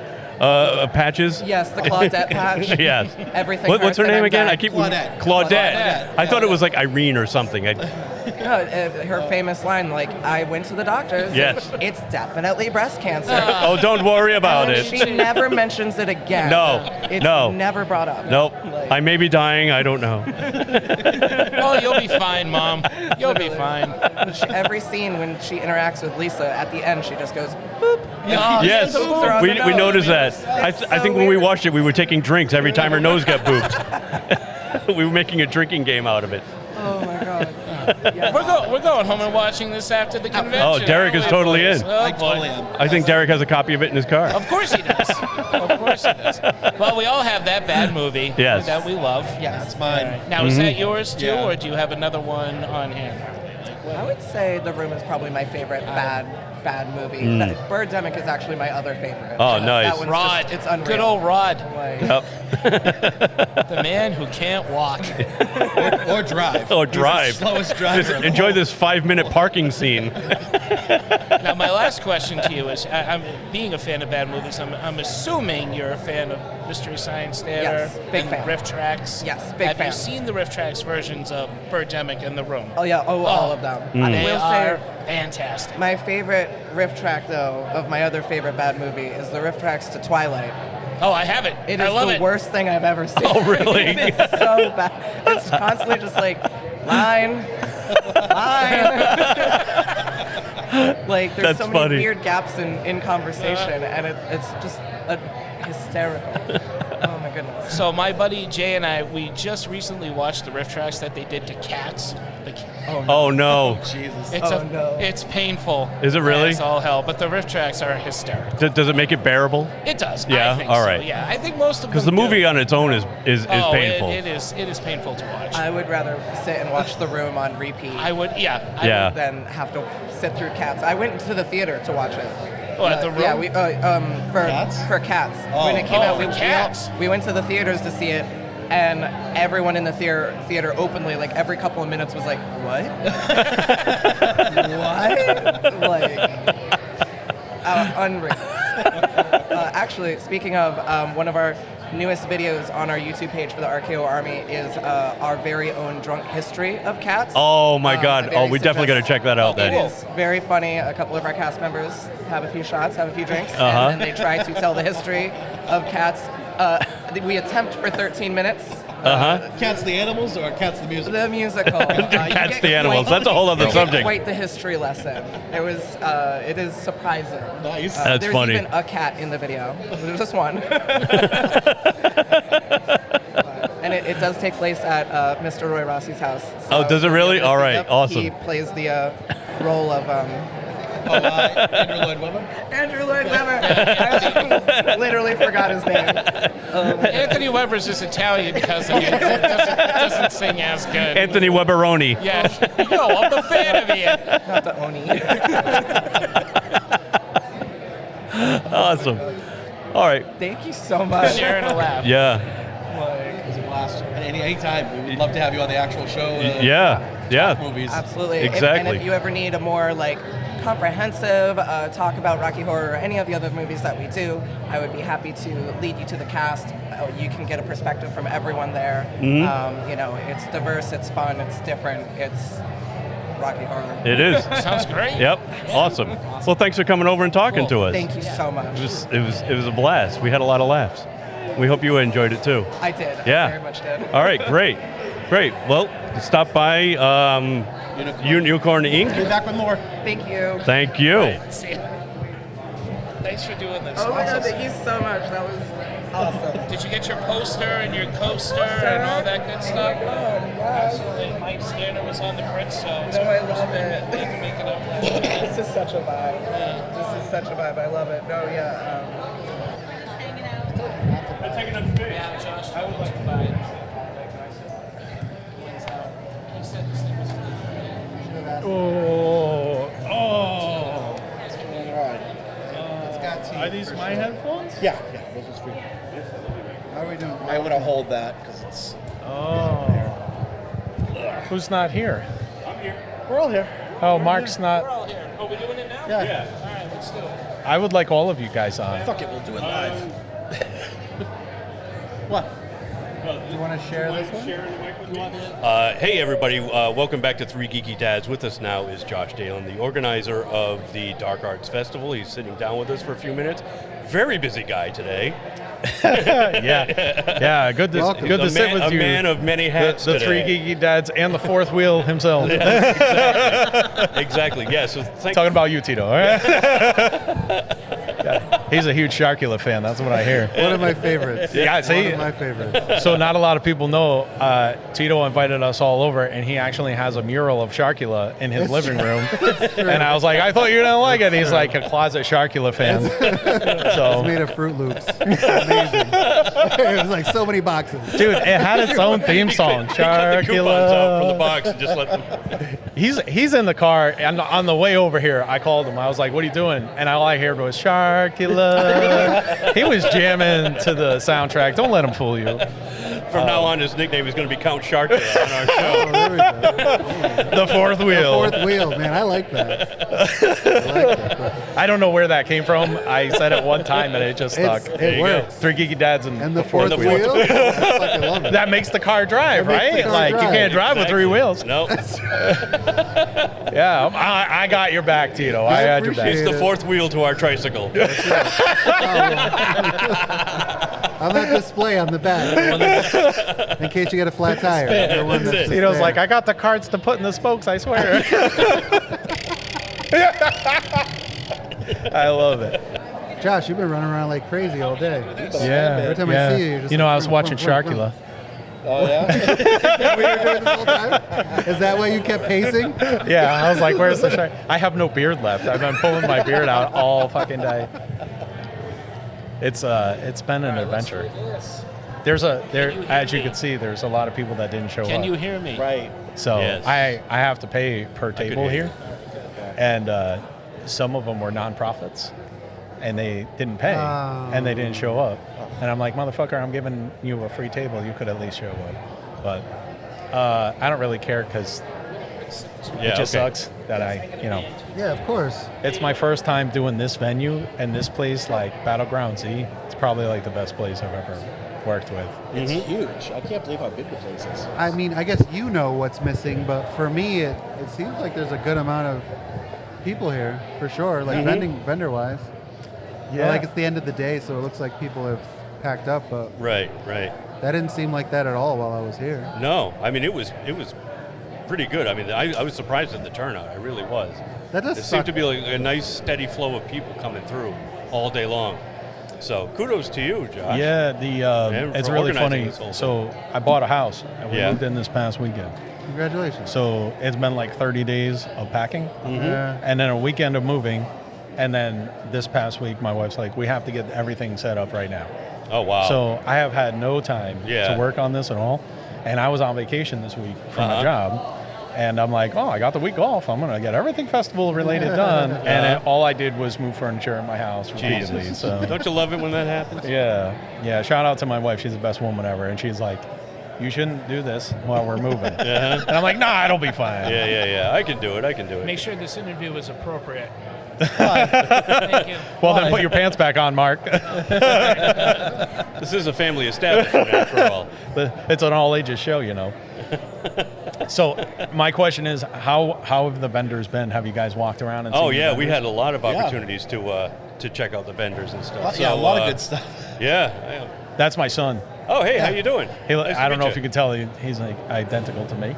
patches? Yes, the Claudette patch. Yes. Everything. What's her said name I'm again? back. I keep Claudette. Claudette. I thought it was like Irene or something. No, her famous line, like, I went to the doctors. Yes. And it's definitely breast cancer. Oh, don't worry about And it. She never mentions it again. No. It's No. never brought up. Nope. Like- I may be dying. I don't know. Oh, you'll be fine, Mom. You'll be fine. Every scene when she interacts with Lisa, at the end, she just goes, boop. Yes, the boobs are on we the noticed nose. that. I It's think so when we weird. watched it, we were taking drinks every time her nose got booped. We were making a drinking game out of it. Oh my God. We're going home and watching this after the convention. Oh, Derek is totally in. Oh, I boy. totally am. I think Derek has a copy of it in his car. Of course he does. Of course he does. Well, we all have that bad movie Yes. that we love. Yes. That's mine. All right. Now, is that yours too, Yeah. or do you have another one on hand? I would say The Room is probably my favorite bad movie. Birdemic is actually my other favorite. Oh, nice. That one's Rod. just, it's unreal. Good old Rod. Like, Yep. The man who can't walk. Or drive. Or He's the drive. slowest driver. Just of the enjoy whole- this 5-minute parking scene. Now, my last question to you is, I'm being a fan of bad movies, I'm assuming you're a fan of Mystery Science Theater Yes, big and fan. Riff Tracks. Yes, big Have fan. you seen the Riff Tracks versions of Birdemic and The Room? Oh yeah, all of them. I They will are say fantastic. my favorite riff track though of my other favorite bad movie is the riff tracks to Twilight. Oh, I have it. It I is love the it. worst thing I've ever seen. Oh, really? It's so bad. It's constantly just like line. Like there's That's so many funny. weird gaps in conversation, and it's just hysterical. Oh my goodness. So my buddy Jay and I, we just recently watched the riff tracks that they did to Cats, the cat. Oh no. Jesus. It's painful. Is it really? It's all hell, but the riff tracks are hysterical. Does it make it bearable? It does. Yeah? I think All so, right. yeah, I think most of them Because the movie on its own is painful. It is painful to watch. I would rather sit and watch The Room on repeat. I would Than have to sit through Cats. I went to the theater to watch it. Oh, at The Room? Yeah, we for Cats. Oh. When it came out, for Cats. we went to the theaters to see it, and everyone in the theater openly, like every couple of minutes, was like, "What? What?" Like, unreal. Actually, speaking of, one of our newest videos on our YouTube page for the RKO Army is our very own drunk history of Cats. Oh my God! I We definitely got to check that out It then. is very funny. A couple of our cast members have a few shots, have a few drinks, Uh-huh. and then they try to tell the history of Cats. We attempt for 13 minutes. Cats the animals or Cats the musical? The musical. Cats the animals. That's a whole other you subject. Get quite the history lesson. It is surprising. Nice. That's there's funny. even a cat in the video. There's just one. And it does take place at Mr. Roy Rossi's house. Oh, does it really? All right, Yep, awesome. He plays the role of Andrew Lloyd Webber? Andrew Lloyd Webber. I literally forgot his name. Anthony Weber's his Italian cousin. He doesn't sing as good. Anthony Weberoni. Yeah. Yo, I'm the fan of you. Not the Oni. Awesome. All right. Thank you so much. Sharing a laugh. Yeah. It was a blast. And anytime, we would love to have you on the actual show. Yeah. Movies. Absolutely. Exactly. And if you ever need a more comprehensive talk about Rocky Horror or any of the other movies that we do, I would be happy to lead you to the cast. You can get a perspective from everyone there. Mm-hmm. It's diverse, it's fun, it's different, it's Rocky Horror. It is. Sounds great. Yep. Awesome. Well, thanks for coming over and talking to us. Thank you so much. It was a blast. We had a lot of laughs. We hope you enjoyed it too. I did. Yeah. I very much did. All right. Great. Well, stop by Unicorn Inc. Be back with more. Thank you. Thank you. See ya. Thanks for doing this. Oh my God, thank you so much. That was awesome. Did you get your poster and your coaster and all that good stuff? Absolutely. Mike Scanner was on the fritz, so it's I love it. You can make it up. This is such a vibe. This is such a vibe. I love it. No, yeah. I'm taking up space. Yeah, Josh, I would like to buy it. He said this thing was Are these my headphones? Yeah, those are free. How are we doing? I want to hold that because it's. Who's not here? I'm here. We're all here. Oh, Mark's We're not. all here. Oh, we doing it now? Yeah. All right, let's do it. I would like all of you guys on. Fuck it, we'll do it live. What? Do you want to share this one? Hey, everybody. Welcome back to Three Geeky Dads. With us now is Josh Dahlin, the organizer of the Dark Arts Festival. He's sitting down with us for a few minutes. Very busy guy today. Yeah. Good to sit with a you. A man of many hats The today. Three Geeky Dads and the fourth wheel himself. Exactly. Yeah. So Talking about you, Tito. All right? Yeah, he's a huge Sharkula fan. That's what I hear. One of my favorites. Yeah, see? One of my favorites. So not a lot of people know Tito invited us all over, and he actually has a mural of Sharkula in his living room. And I was like, I thought you didn't like it. He's like a closet Sharkula fan. So It's made of Fruit Loops. Amazing. It was like so many boxes. dude, it had its own theme song. He cut the coupons out from the Sharkula. box and just let them. He's in the car, and on the way over here, I called him. I was like, "What are you doing?" And all I heard was Sharkula. He was jamming to the soundtrack. Don't let him fool you. From now on, his nickname is going to be Count Sharkula on our show. Oh, there we go. The fourth wheel. Fourth wheel, man. I like that. I like that. I don't know where that came from. I said it one time and it just stuck. It works. Three Geeky Dads and the fourth wheel? I fucking love it. That makes the car drive, That makes right? the car Like drive. you can't drive with three wheels. No. Yeah, I got your back, Tito. I had your back. It's the fourth wheel to our tricycle. On that display on the back, in case you get a flat tire. The one that's just Tito's there. like, I got the carts to put in the spokes, I swear. I love it. Josh, you've been running around like crazy all day. Yeah. Every time I see you, you're just You know, like, I was watching vroom, vroom, vroom. Sharkula. Oh, yeah? Is that what you were doing this whole time? Is that why you kept pacing? Yeah, I was like, where's the shirt? I have no beard left. I've been pulling my beard out all fucking day. It's been an adventure. As you can see, there's a lot of people that didn't show up. Can you hear me? Right. So Yes. I have to pay per table here, and some of them were nonprofits, and they didn't pay, and they didn't show up. And I'm like, motherfucker, I'm giving you a free table. You could at least show up. But I don't really care because it just sucks that Yeah, of course. It's my first time doing this venue, and this place, like Battleground Z, it's probably like the best place I've ever worked with. It's huge. I can't believe how big the place is. I mean, I guess you know what's missing, but for me, it seems like there's a good amount of people here, for sure, like vendor-wise. Yeah. Like it's the end of the day, so it looks like people have packed up, but Right. that didn't seem like that at all while I was here. No, I mean, it was pretty good. I mean, I was surprised at the turnout. I really was. That does It suck. seemed to be like a nice, steady flow of people coming through all day long. So kudos to you, Josh. Yeah, it's for really organizing funny. this whole thing. So I bought a house, and we Yeah. moved in this past weekend. Congratulations. So it's been like 30 days of packing, Yeah. and then a weekend of moving, and then this past week, my wife's like, we have to get everything set up right now. Oh, wow. So I have had no time Yeah. to work on this at all, and I was on vacation this week from my job, and I'm like, oh, I got the week off. I'm gonna get everything festival related done, and all I did was move furniture in my house repeatedly. Jesus. So Don't you love it when that happens? yeah. Shout out to my wife. She's the best woman ever, and she's like, you shouldn't do this while we're moving. And I'm like, nah, it'll be fine. Yeah. I can do it. Make sure this interview is appropriate. Thank you. Well, then put your pants back on, Mark. This is a family establishment, after all. It's an all ages show, you know. So my question is, how have the vendors been? Have you guys walked around and seen the We vendors? had a lot of opportunities to check out the vendors and stuff. Yeah, a lot of good stuff. Yeah. That's my son. Oh, hey, how you doing? Nice to I don't meet know if you can tell, he's like identical to me.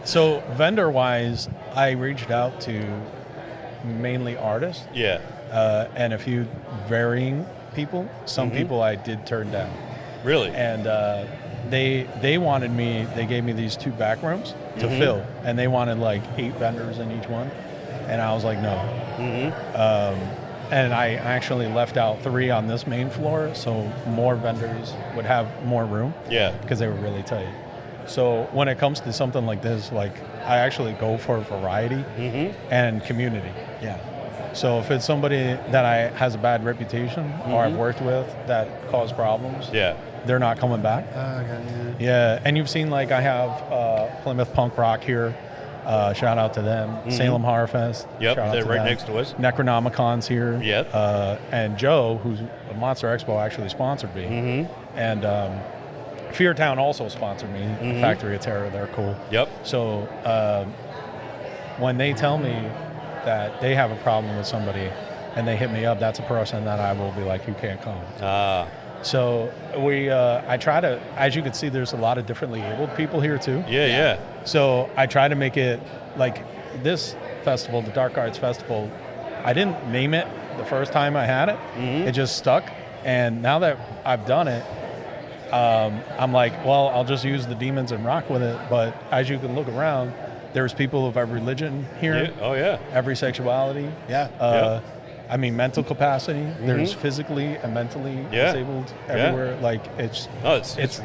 So vendor-wise, I reached out to mainly artists. Yeah. And a few varying people. Some people I did turn down. Really? And they wanted me, they gave me these 2 back rooms to fill, and they wanted like 8 vendors in each one. And I was like, no. And I actually left out 3 on this main floor, so more vendors would have more room. Yeah. Because they were really tight. So when it comes to something like this, like I actually go for variety and community. Yeah. So if it's somebody that has a bad reputation or I've worked with that cause problems, they're not coming back. Yeah, and you've seen like I have Plymouth Punk Rock here. Shout out to them. Salem Horror Fest. Yep, shout out they're to right them. next to us. Necronomicon's here. Yep. And Joe, who's a Monster Expo, actually sponsored me. And Fear Town also sponsored me. Factory of Terror, they're cool. Yep. So when they tell me that they have a problem with somebody and they hit me up, that's a person that I will be like, you can't come. So I try to, as you can see, there's a lot of differently abled people here too. Yeah. So I try to make it like this festival, the Dark Arts Festival, I didn't name it the first time I had it. It just stuck. And now that I've done it, I'm like, well, I'll just use the demons and rock with it. But as you can look around, there's people of every religion here. Yeah. Oh, yeah. Every sexuality. Yeah. I mean, mental capacity. There's physically and mentally disabled everywhere. Like it's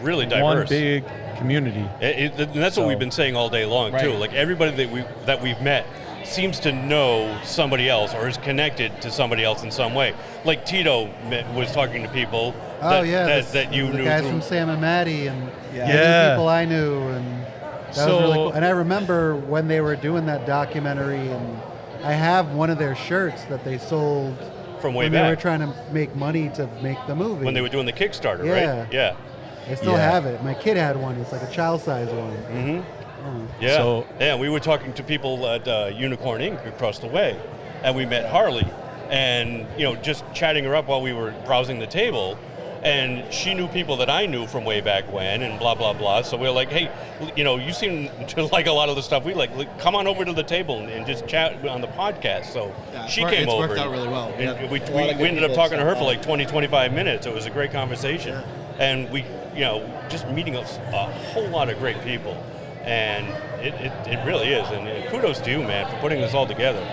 really diverse. One big community. And that's what we've been saying all day long too. Like everybody that we've met seems to know somebody else or is connected to somebody else in some way. Like Tito was talking to people that you the knew. guys from Sam and Mattie and people I knew, and that was really cool. And I remember when they were doing that documentary, and I have one of their shirts that they sold from way when back. They were trying to make money to make the movie. When they were doing the Kickstarter, right? Yeah. I still have it. My kid had one. It's like a child-size one. Yeah. So, we were talking to people at Unicorn Inc. across the way, and we met Harley, and just chatting her up while we were browsing the table. And she knew people that I knew from way back when, and blah, blah, blah. So we were like, hey, you seem to like a lot of the stuff we like. Come on over to the table and just chat on the podcast. So she came over. It's worked out really well. And we ended up talking to her for like 20, 25 minutes. It was a great conversation. and we, just meeting a whole lot of great people, and it really is. And kudos to you, man, for putting this all together.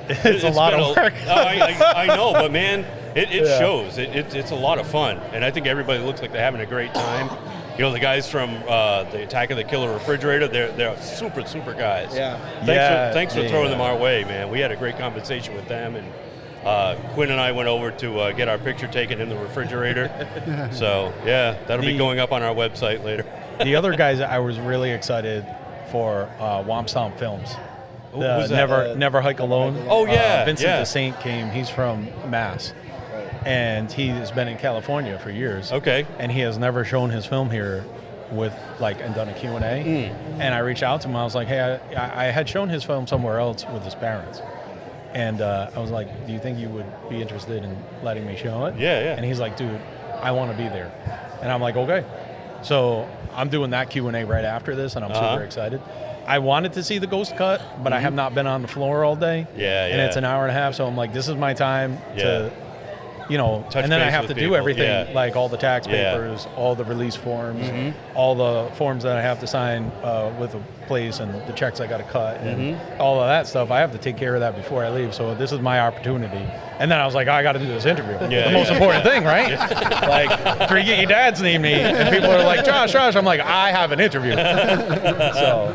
It's a lot of work. I know, but man, it shows. It's a lot of fun, and I think everybody looks like they're having a great time. The guys from the Attack of the Killer Refrigerator, they're super guys. Yeah. Thanks for throwing them our way, man. We had a great conversation with them, and Quinn and I went over to get our picture taken in the refrigerator. So, yeah, that'll be going up on our website later. The other guys, I was really excited for Womp Stomp Films. Who's that? Never Hike Alone. Oh, yeah. Vincent yeah. DeSaint came. He's from Mass. And he has been in California for years. Okay. And he has never shown his film here and done a Q&A. And I reached out to him. I was like, hey, I had shown his film somewhere else with his parents. And I was like, do you think you would be interested in letting me show it? Yeah. And he's like, dude, I want to be there. And I'm like, okay. So I'm doing that Q&A right after this, and I'm super excited. I wanted to see the ghost cut, but I have not been on the floor all day. Yeah. And it's an hour and a half, so I'm like, this is my time to... Touch and then I base have with to people. do everything, like all the tax papers, all the release forms, all the forms that I have to sign with the place, and the checks I got to cut, and all of that stuff. I have to take care of that before I leave. So this is my opportunity. And then I was like, I got to do this interview. The most important thing, right? Like, 3 Geeky Dads need me, and people are like, Josh. I'm like, I have an interview. So.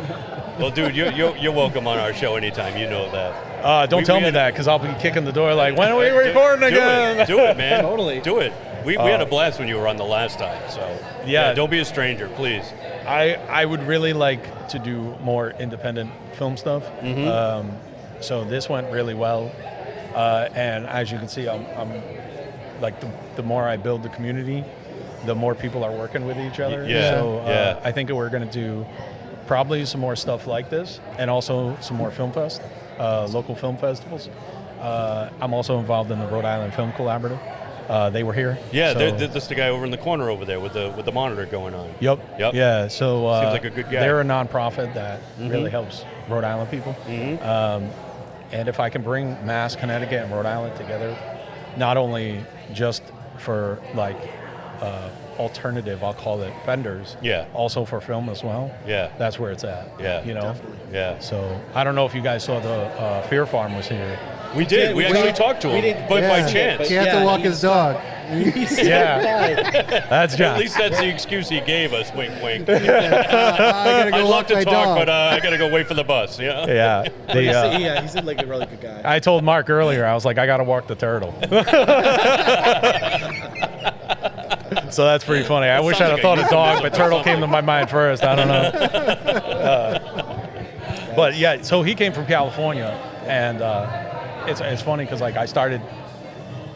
Well, dude, you're welcome on our show anytime. You know that. Don't tell me that, because I'll be kicking the door like, when are we recording again? Do it, man. Totally. Do it. We had a blast when you were on the last time. So yeah, don't be a stranger, please. I would really like to do more independent film stuff. So this went really well, and as you can see, I'm like the more I build the community, the more people are working with each other. So I think we're going to do probably some more stuff like this, and also some more film fest, local film festivals. I'm also involved in the Rhode Island Film Collaborative. They were here. Yeah, so. that's the guy over in the corner over there with the monitor going on. Yep. Yeah. So seems like a good guy. They're a nonprofit that really helps Rhode Island people. And if I can bring Mass, Connecticut, and Rhode Island together, not only just for like alternative, I'll call it, vendors. Yeah. Also for film as well. Yeah. That's where it's at. Yeah. Definitely. Yeah. So I don't know if you guys saw the Fear Farm was here. We did. We actually talked to him, but by chance. He had to walk his dog. That's John. At least that's the excuse he gave us. Wink, wink. I gotta go I'd love walk to my talk, dog. but I gotta go wait for the bus. Yeah. Yeah. He seemed like a really good guy. I told Mark earlier, I was like, I got to walk the turtle. So that's pretty funny. I wish I'd have thought of dog, but turtle came to my mind first. I don't know. But yeah, so he came from California, and it's funny because like I started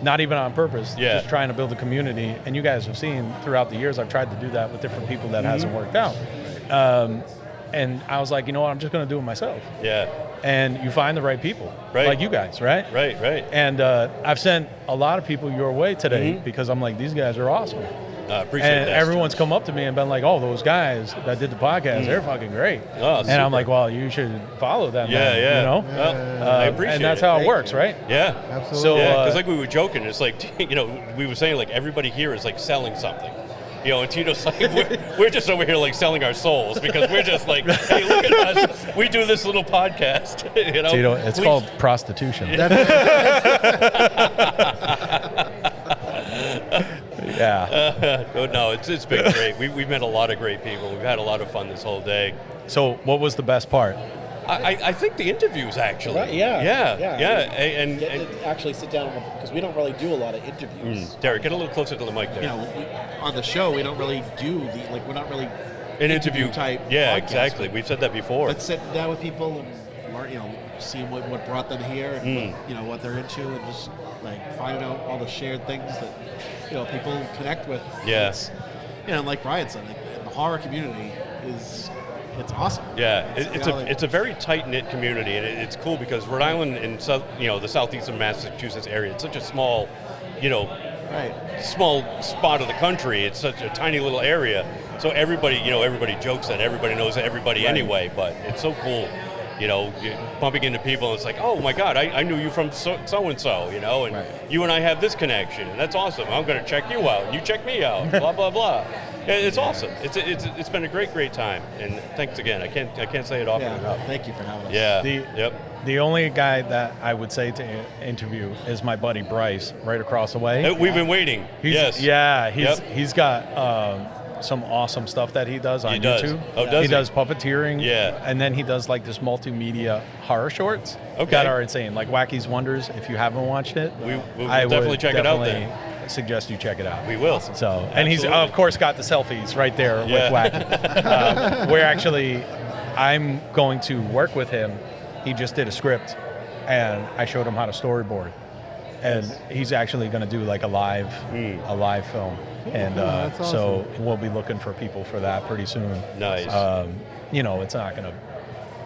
not even on purpose, just trying to build a community. And you guys have seen throughout the years, I've tried to do that with different people that hasn't worked out. And I was like, you know what, I'm just going to do it myself. Yeah. And you find the right people, right. like you guys, right? Right. And I've sent a lot of people your way today because I'm like, these guys are awesome. Appreciate and that. everyone's come up to me and been like, oh, those guys that did the podcast, they're fucking great. Oh, and I'm like, well, you should follow them. Yeah. You know? Well, I appreciate it. And that's how it works, right? Yeah. Absolutely. So, because like we were joking, it's like, we were saying like everybody here is like selling something. And Tito's like, we're just over here like selling our souls because we're just like, hey, look at us. We do this little podcast. Tito, it's called prostitution. Yeah. No, it's been great. We've met a lot of great people. We've had a lot of fun this whole day. So what was the best part? I think the interviews, actually. Right, Yeah. And actually sit down because we don't really do a lot of interviews. Derek, get a little closer to the mic there. On the show, we don't really do we're not really an interview type. Yeah, podcast. exactly. We've said that before. Let's sit down with people and learn, see what brought them here, and what they're into, and just like find out all the shared things that people connect with. Yes. Like Brian said, the horror community it's awesome. Yeah, it's a very tight-knit community, and it's cool because Rhode Island and the southeastern Massachusetts area, it's such a small, small spot of the country. It's such a tiny little area, so everybody jokes that everybody knows everybody anyway. But it's so cool bumping into people. And it's like, oh my God, I knew you from so and so, and you and I have this connection, and that's awesome. I'm going to check you out, and you check me out. Blah blah blah. It's awesome. It's been a great time, and thanks again. I can't say it often enough. Thank you for having us. Yeah. The only guy that I would say to interview is my buddy Bryce, right across the way. We've been waiting. Yes. Yeah. He's got some awesome stuff that he does on YouTube. Oh, does he? He does puppeteering. Yeah. And then he does like this multimedia horror shorts Okay. that are insane. Like Wacky's Wonders. If you haven't watched it, we'll I definitely would check it out definitely then. Suggest you check it out. We will. So, and he's of course got the selfies right there with Wacky. I'm going to work with him. He just did a script, and I showed him how to storyboard. And he's actually going to do like a live film, and that's awesome. so we'll be looking for people for that pretty soon. Nice. It's not going to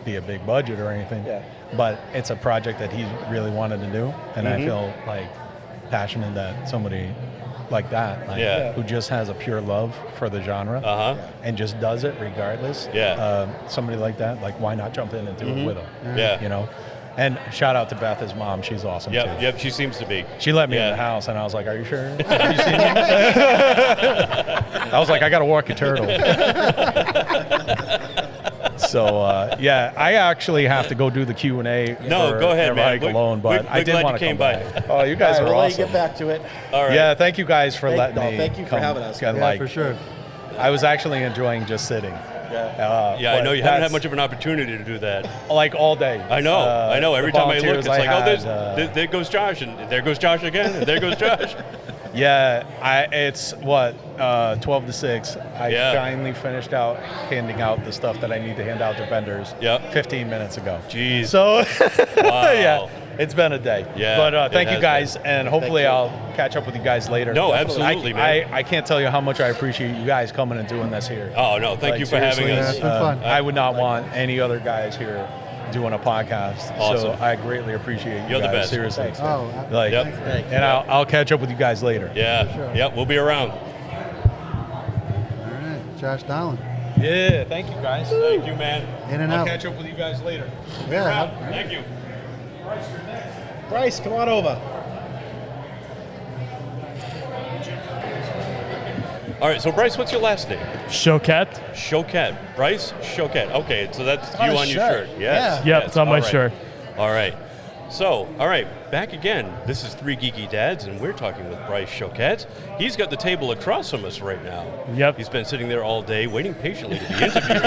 be a big budget or anything, but it's a project that he really wanted to do, and I feel like passionate that somebody like that, who just has a pure love for the genre and just does it regardless. Somebody like that, like why not jump in and do it with him? And shout out to Beth, his mom. She's awesome too. Yep, she seems to be. She let me in the house, and I was like, "Are you sure? Have you seen me?" I was like, "I got to walk a turtle." So I actually have to go do the Q&A. No, go ahead, man. Alone, but I did want to come by. Oh, you guys are we'll awesome. let you get back to it. All right. Yeah, thank you guys for letting me. Thank you for having us. For sure. I was actually enjoying just sitting. I know you haven't had much of an opportunity to do that. Like all day. I know. Every time I look, it's like, there goes Josh, and there goes Josh again, and there goes Josh. It's 12 to 6. I finally finished out handing out the stuff that I need to hand out to vendors 15 minutes ago. Jeez. So, wow. It's been a day. Yeah. But thank you guys, and hopefully I'll catch up with you guys later. No, absolutely, man. I can't tell you how much I appreciate you guys coming and doing this here. Oh, no, thank you for having us. It's been fun. I would not want any other guys here doing a podcast. Awesome. So I greatly appreciate you You're guys. the best. Seriously. Oh, And I'll catch up with you guys later. Yeah. Sure. Yep, we'll be around. all right. Josh Dahlin. Yeah, thank you guys. Thank you, man. In and I'll out. catch up with you guys later. Yeah. Thank you. Bryce, come on over. All right, so Bryce, what's your last name? Choquette. Choquette. Bryce Choquette. Okay, so that's you on your shirt. Yes. Yep, yes. it's on my All right. shirt. All right. So, all right, back again. This is Three Geeky Dads, and we're talking with Bryce Choquette. He's got the table across from us right now. Yep. He's been sitting there all day, waiting patiently to be interviewed.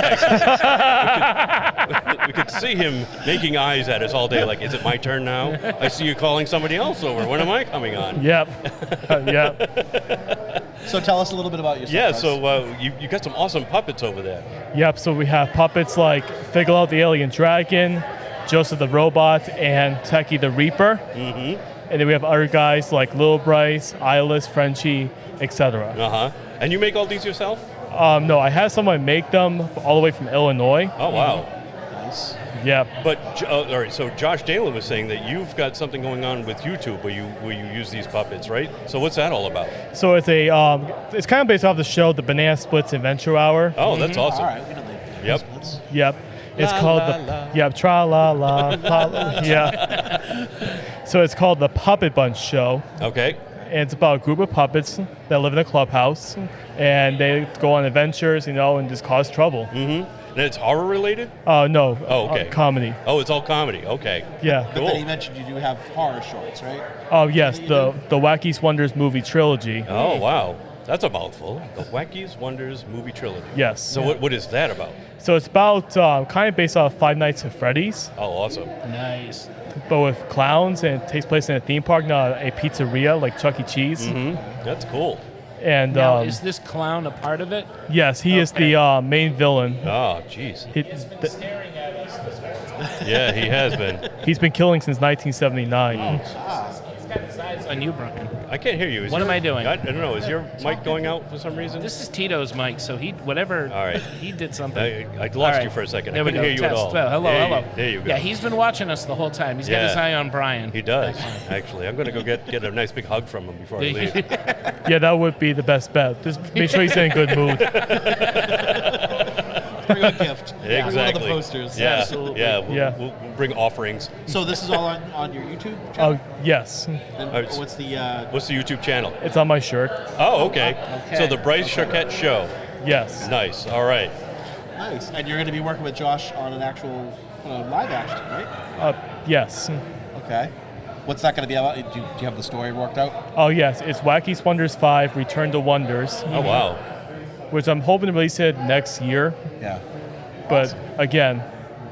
we could see him making eyes at us all day, like, is it my turn now? I see you calling somebody else over. When am I coming on? Yep. Yep. So tell us a little bit about yourself. Yeah, Bryce. so you got some awesome puppets over there. Yep. So we have puppets like Figaro the Alien Dragon, Joseph the Robot, and Techie the Reaper. Mm-hmm. And then we have other guys like Lil Bryce, Eyeless, Frenchie, etc. Uh-huh. And you make all these yourself? No, I had someone make them all the way from Illinois. Oh, wow. Nice. Yep. But all right, so Josh Dahlin was saying that you've got something going on with YouTube where you use these puppets, right? So what's that all about? So it's a it's kind of based off the show The Banana Splits Adventure Hour. Oh, that's awesome. All right, we know the Yep. Yep. It's La, called la, the la. Yep, tra la la la. Yeah. So it's called the Puppet Bunch Show. Okay. And it's about a group of puppets that live in a clubhouse, and they go on adventures, and just cause trouble. Mm-hmm. And it's horror related? No. Oh, okay. Comedy. Oh, it's all comedy. Okay. Yeah. But Cool. then you mentioned you do have horror shorts, right? Oh yes, the Wacky's Wonders movie trilogy. Oh, wow. That's a mouthful. The Wacky's Wonders movie trilogy. Yes. So what is that about? So it's about kind of based off Five Nights at Freddy's, Oh, awesome. Nice. but with clowns, and it takes place in a theme park, not a pizzeria like Chuck E. Cheese. Mm-hmm. That's cool. And Now, is this clown a part of it? yes, he is the main villain. Oh, jeez. Staring at us this whole time. Yeah, he has been. He's been killing since 1979. He's got his eyes on you, Brian. I can't hear you. Is What your- am I doing? I don't know. Is your mic going out for some reason? This is Tito's mic, so he whatever. All right. He did something. I lost All right. you for a second. There I we couldn't go. hear you at Test. all. Well, hello, there hello. There you go. Yeah, he's been watching us the whole time. He's got his eye on Brian. He does, actually. I'm going to go get a nice big hug from him before I leave. Yeah, that would be the best bet. Just make sure he's in a good mood. Bring a gift. Exactly. Bring one of the posters. Yeah, Absolutely. yeah. We'll bring offerings. So this is all on your YouTube channel? Yes. And what's the YouTube channel? It's on my shirt. Oh, okay. So the Bryce Choquette Show. Yes. Nice. All right. Nice. And you're going to be working with Josh on an actual live action, right? Yes. Okay. What's that going to be about? Do you have the story worked out? Oh, yes. It's Wacky Wonders 5, Return to Wonders. Oh, wow. Which I'm hoping to release it next year. Yeah. But again,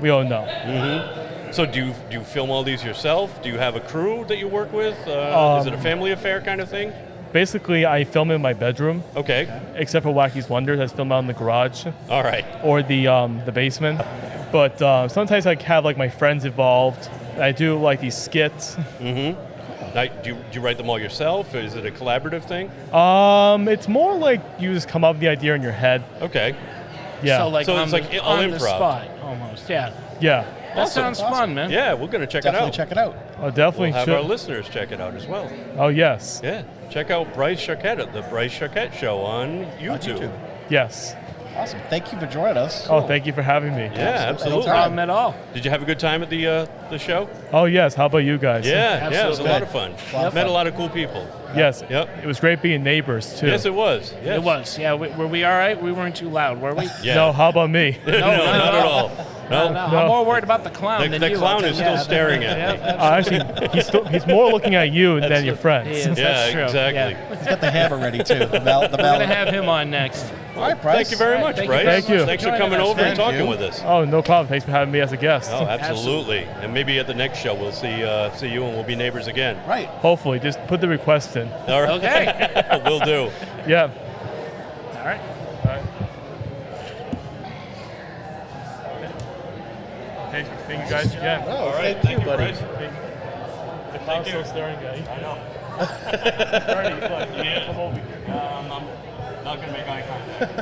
we don't know. Mm-hmm. So do you film all these yourself? Do you have a crew that you work with? Is it a family affair kind of thing? Basically, I film in my bedroom. Okay. Except for Wacky's Wonders, I film out in the garage. All right. Or the basement. But sometimes I have like my friends involved. I do like these skits. Mm-hmm. Now, do you write them all yourself? Is it a collaborative thing? It's more like you just come up with the idea in your head. Okay. Yeah. So like So on it's the, like all on the improv. spot almost. Yeah. Yeah. That sounds fun, man. Yeah, we're going to check Definitely it out. check it out. Oh, definitely We'll have should. our listeners check it out as well. Oh, yes. Yeah. Check out Bryce Choquette at the Bryce Choquette Show on YouTube. Yes. Awesome. Thank you for joining us. Oh, thank you for having me. Yeah, absolutely. No problem at all. Did you have a good time at the show? Oh, yes. How about you guys? Yeah, it was a Absolutely. lot of fun. Met a lot of cool people. Yes. Yep. It was great being neighbors, too. Yes, it was. Yes. It was. Yeah. Were we all right? We weren't too loud, were we? Yeah. No, how about me? No, not at all. No. No. I'm more worried about the clown than The you. clown I'll is tell you. still staring at me. Actually, he's more looking at you than your friends. He is. Yeah, That's true. exactly. Yeah. He's got the hammer ready too. The We're going to mallet. have him on next. All right, Bryce. Thank you very much, Thank you Bryce. very Thank you. much Thanks for joining coming us. over and Thank talking you. with us. Oh, no problem. Thanks for having me as a guest. Oh, absolutely. And maybe at the next show we'll see you and we'll be neighbors again. Right. Hopefully. Just put the request in. All right. Okay. Will do. Yeah. All right. Thank you guys again. Oh, All right. thank you, buddy. Bryce. The clown's still staring at you. I know. Bernie, it's like, come over here. I'm not going to make eye contact.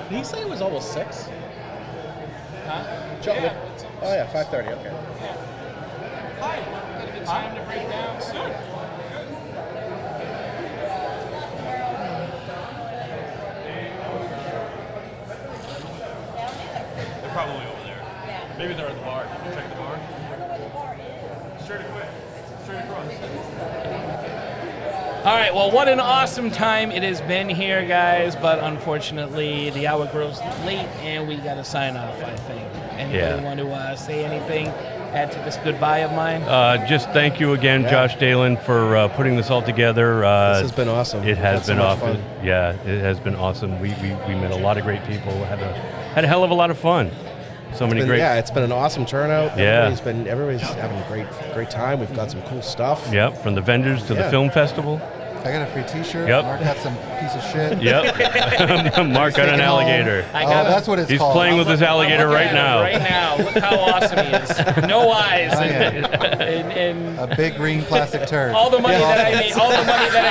Did he say it was almost 6? Huh? Oh yeah, 5:30. Okay. Hi. Got a good time to break down soon. They're probably over there. Maybe they're at the bar. Can you check the bar? Straight across. All right, well, what an awesome time it has been here, guys, but unfortunately the hour grows late and we got to sign off, I think. Anybody want to say anything, add to this goodbye of mine? Just thank you again, Josh Dahlin, for putting this all together. This has been awesome. It has Had been so much awesome. fun. Yeah, it has been awesome. We met a lot of great people. Had a hell of a lot of fun. So many great. Yeah, it's been an awesome turnout. Yeah. Everybody's having a great time. We've got some cool stuff. Yep, from the vendors to the Yeah. film festival. I got a free T-shirt. Yep. Mark got some piece of shit. Yep. Mark got an alligator. That's what it's He's called. playing with his alligator Look right at now. him right now. Look how awesome he is. No eyes. Oh, and A big green plastic turd. all the money that I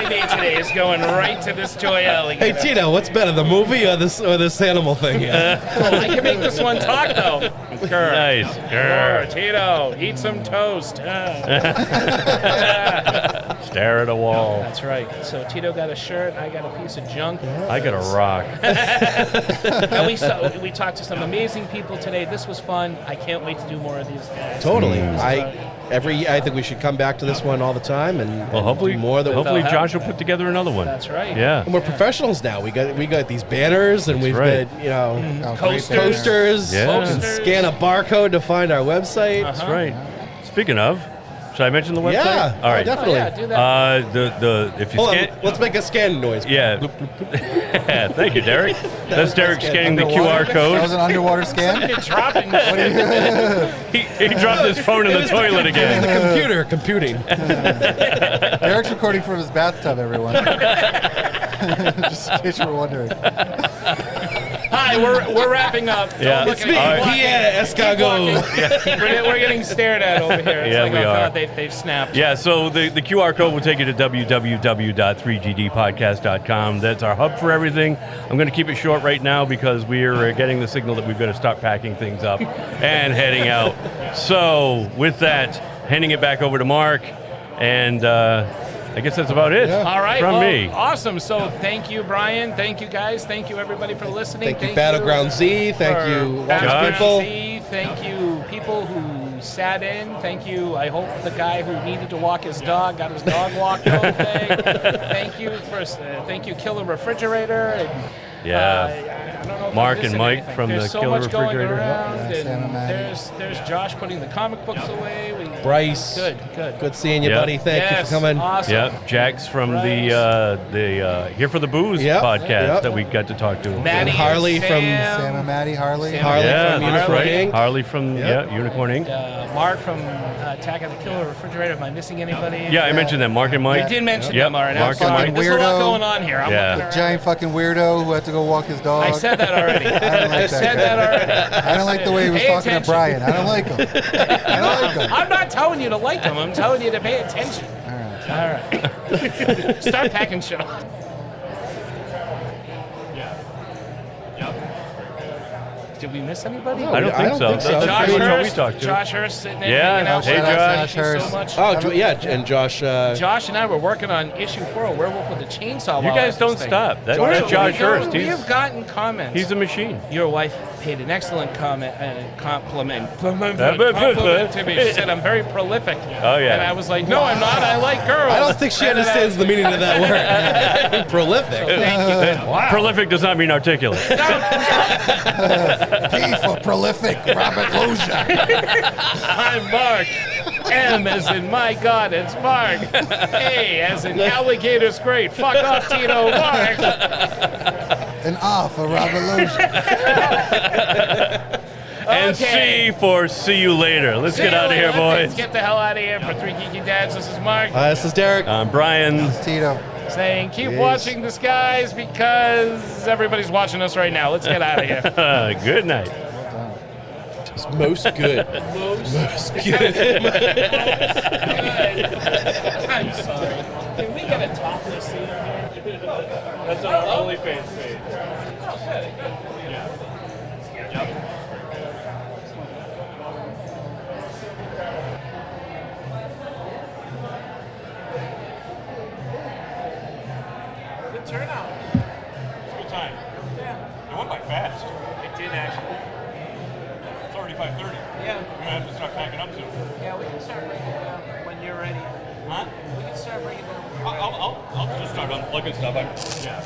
made today is going right to this toy alligator. Hey Tito, what's better, the movie or this animal thing? I can make this one talk though. Grr. Nice. Grr. Tito, eat some toast. Stare at a wall. That's right. So Tito got a shirt. I got a piece of junk. I got a rock. And we talked to some amazing people today. This was fun. I can't wait to do more of these guys. Totally. I think we should come back to this one all the time and Hopefully do more. Hopefully Josh will put together another one. That's right. Yeah. And we're professionals now. We got these banners and we've right. got Coasters. You can scan a barcode to find our website. That's right. Speaking of, should I mention the website? Yeah. All right. Definitely. Yeah, do that. If you Hold scan, on, let's make a scan noise. yeah. Thank you, Derek. That's Derek scanning the QR That code. was an underwater scan. It's dropping. He dropped his phone in the toilet again. Computer computing. Eric's recording from his bathtub, everyone. Just in case you were wondering. Hi, we're wrapping up. Yeah. Don't It's look me, at me. Pierre Escargot. We're getting stared at over here. It's Yeah, like, we oh, are. God, they've snapped. Yeah, so the QR code will take you to www.3gdpodcast.com. That's our hub for everything. I'm going to keep it short right now because we're getting the signal that we've got to start packing things up and heading out. So with that, handing it back over to Mark, and I guess that's about it. All right. From well, me. Awesome. So thank you, Brian. Thank you, guys. Thank you, everybody, for listening. Thank you, Battleground Z. Thank you, Battleground people. Z. Thank you, people who sat in. Thank you. I hope the guy who needed to walk his dog got his dog walked all day. Thank you, Killer Refrigerator. And, I don't know if Mark I'm missing and Mike anything. from There's the so Killer much going Refrigerator. around, Yeah, and Sam and Mattie. there's Josh putting the comic books away. Bryce. Good seeing you, buddy. Thank you for coming. Awesome. Yep, Jack's from the Here for the Booze podcast that we got to talk to. Mattie Harley and from Sam and Mattie, Harley. Harley from Unicorn right. Inc. Harley from Unicorn Inc. Mark from Attack of the Killer Refrigerator. Am I missing anybody? Yeah, I mentioned that. Mark and Mike. We did mention Yep. them already. Mark and Mike. There's a lot going on here. I'm looking around. Giant fucking weirdo who had to go walk his dog. I said that already. I said that already. I don't like the way he was Pay talking attention. to Brian. I don't like him. I don't like him. I'm not telling you to like them. I'm telling you to pay attention. All right. Start packing shit up. Did we miss anybody? I don't think so. so. Josh Pretty much all we Hurst, talked to. Josh Hurst sitting there Yeah, hanging out hey, with us. Josh. Thank you so much. And Josh. Josh and I were working on issue 4 of Werewolf with a Chainsaw. You while guys at don't this thing. stop. That's Josh Hurst. We have gotten comments. He's a machine. Your wife paid an excellent compliment to me. She said I'm very prolific. Oh, yeah. And I was like, no, I'm not. I like girls. I don't think she understands the meaning of that word. Prolific. Thank you. Wow. Prolific does not mean articulate. P for prolific, Robert Loggia. I'm Mark. M as in my God, it's Mark. A as in alligator's great. Fuck off, Tito. Mark. An R for Robert Loggia. And Okay. C for see you later. Let's See get you out of later. here, Let's boys. get the hell out of here. For 3 Geeky Dads, this is Mark. This is Derek. I'm Brian. Tito. Saying keep Yes. watching the skies because everybody's watching us right now. Let's get out of here. Good night. Most good. Most good. I'm sorry. Can we get a topless scene here? That's on our OnlyFans page. Good turnout. It's a good time. Yeah. It went by fast. It did actually. It's already 5:30. Yeah. We're gonna have to start packing up soon. Yeah, we can start bringing it down when you're ready. Huh? We can start bringing it down. I'll just start unplugging stuff. Yeah.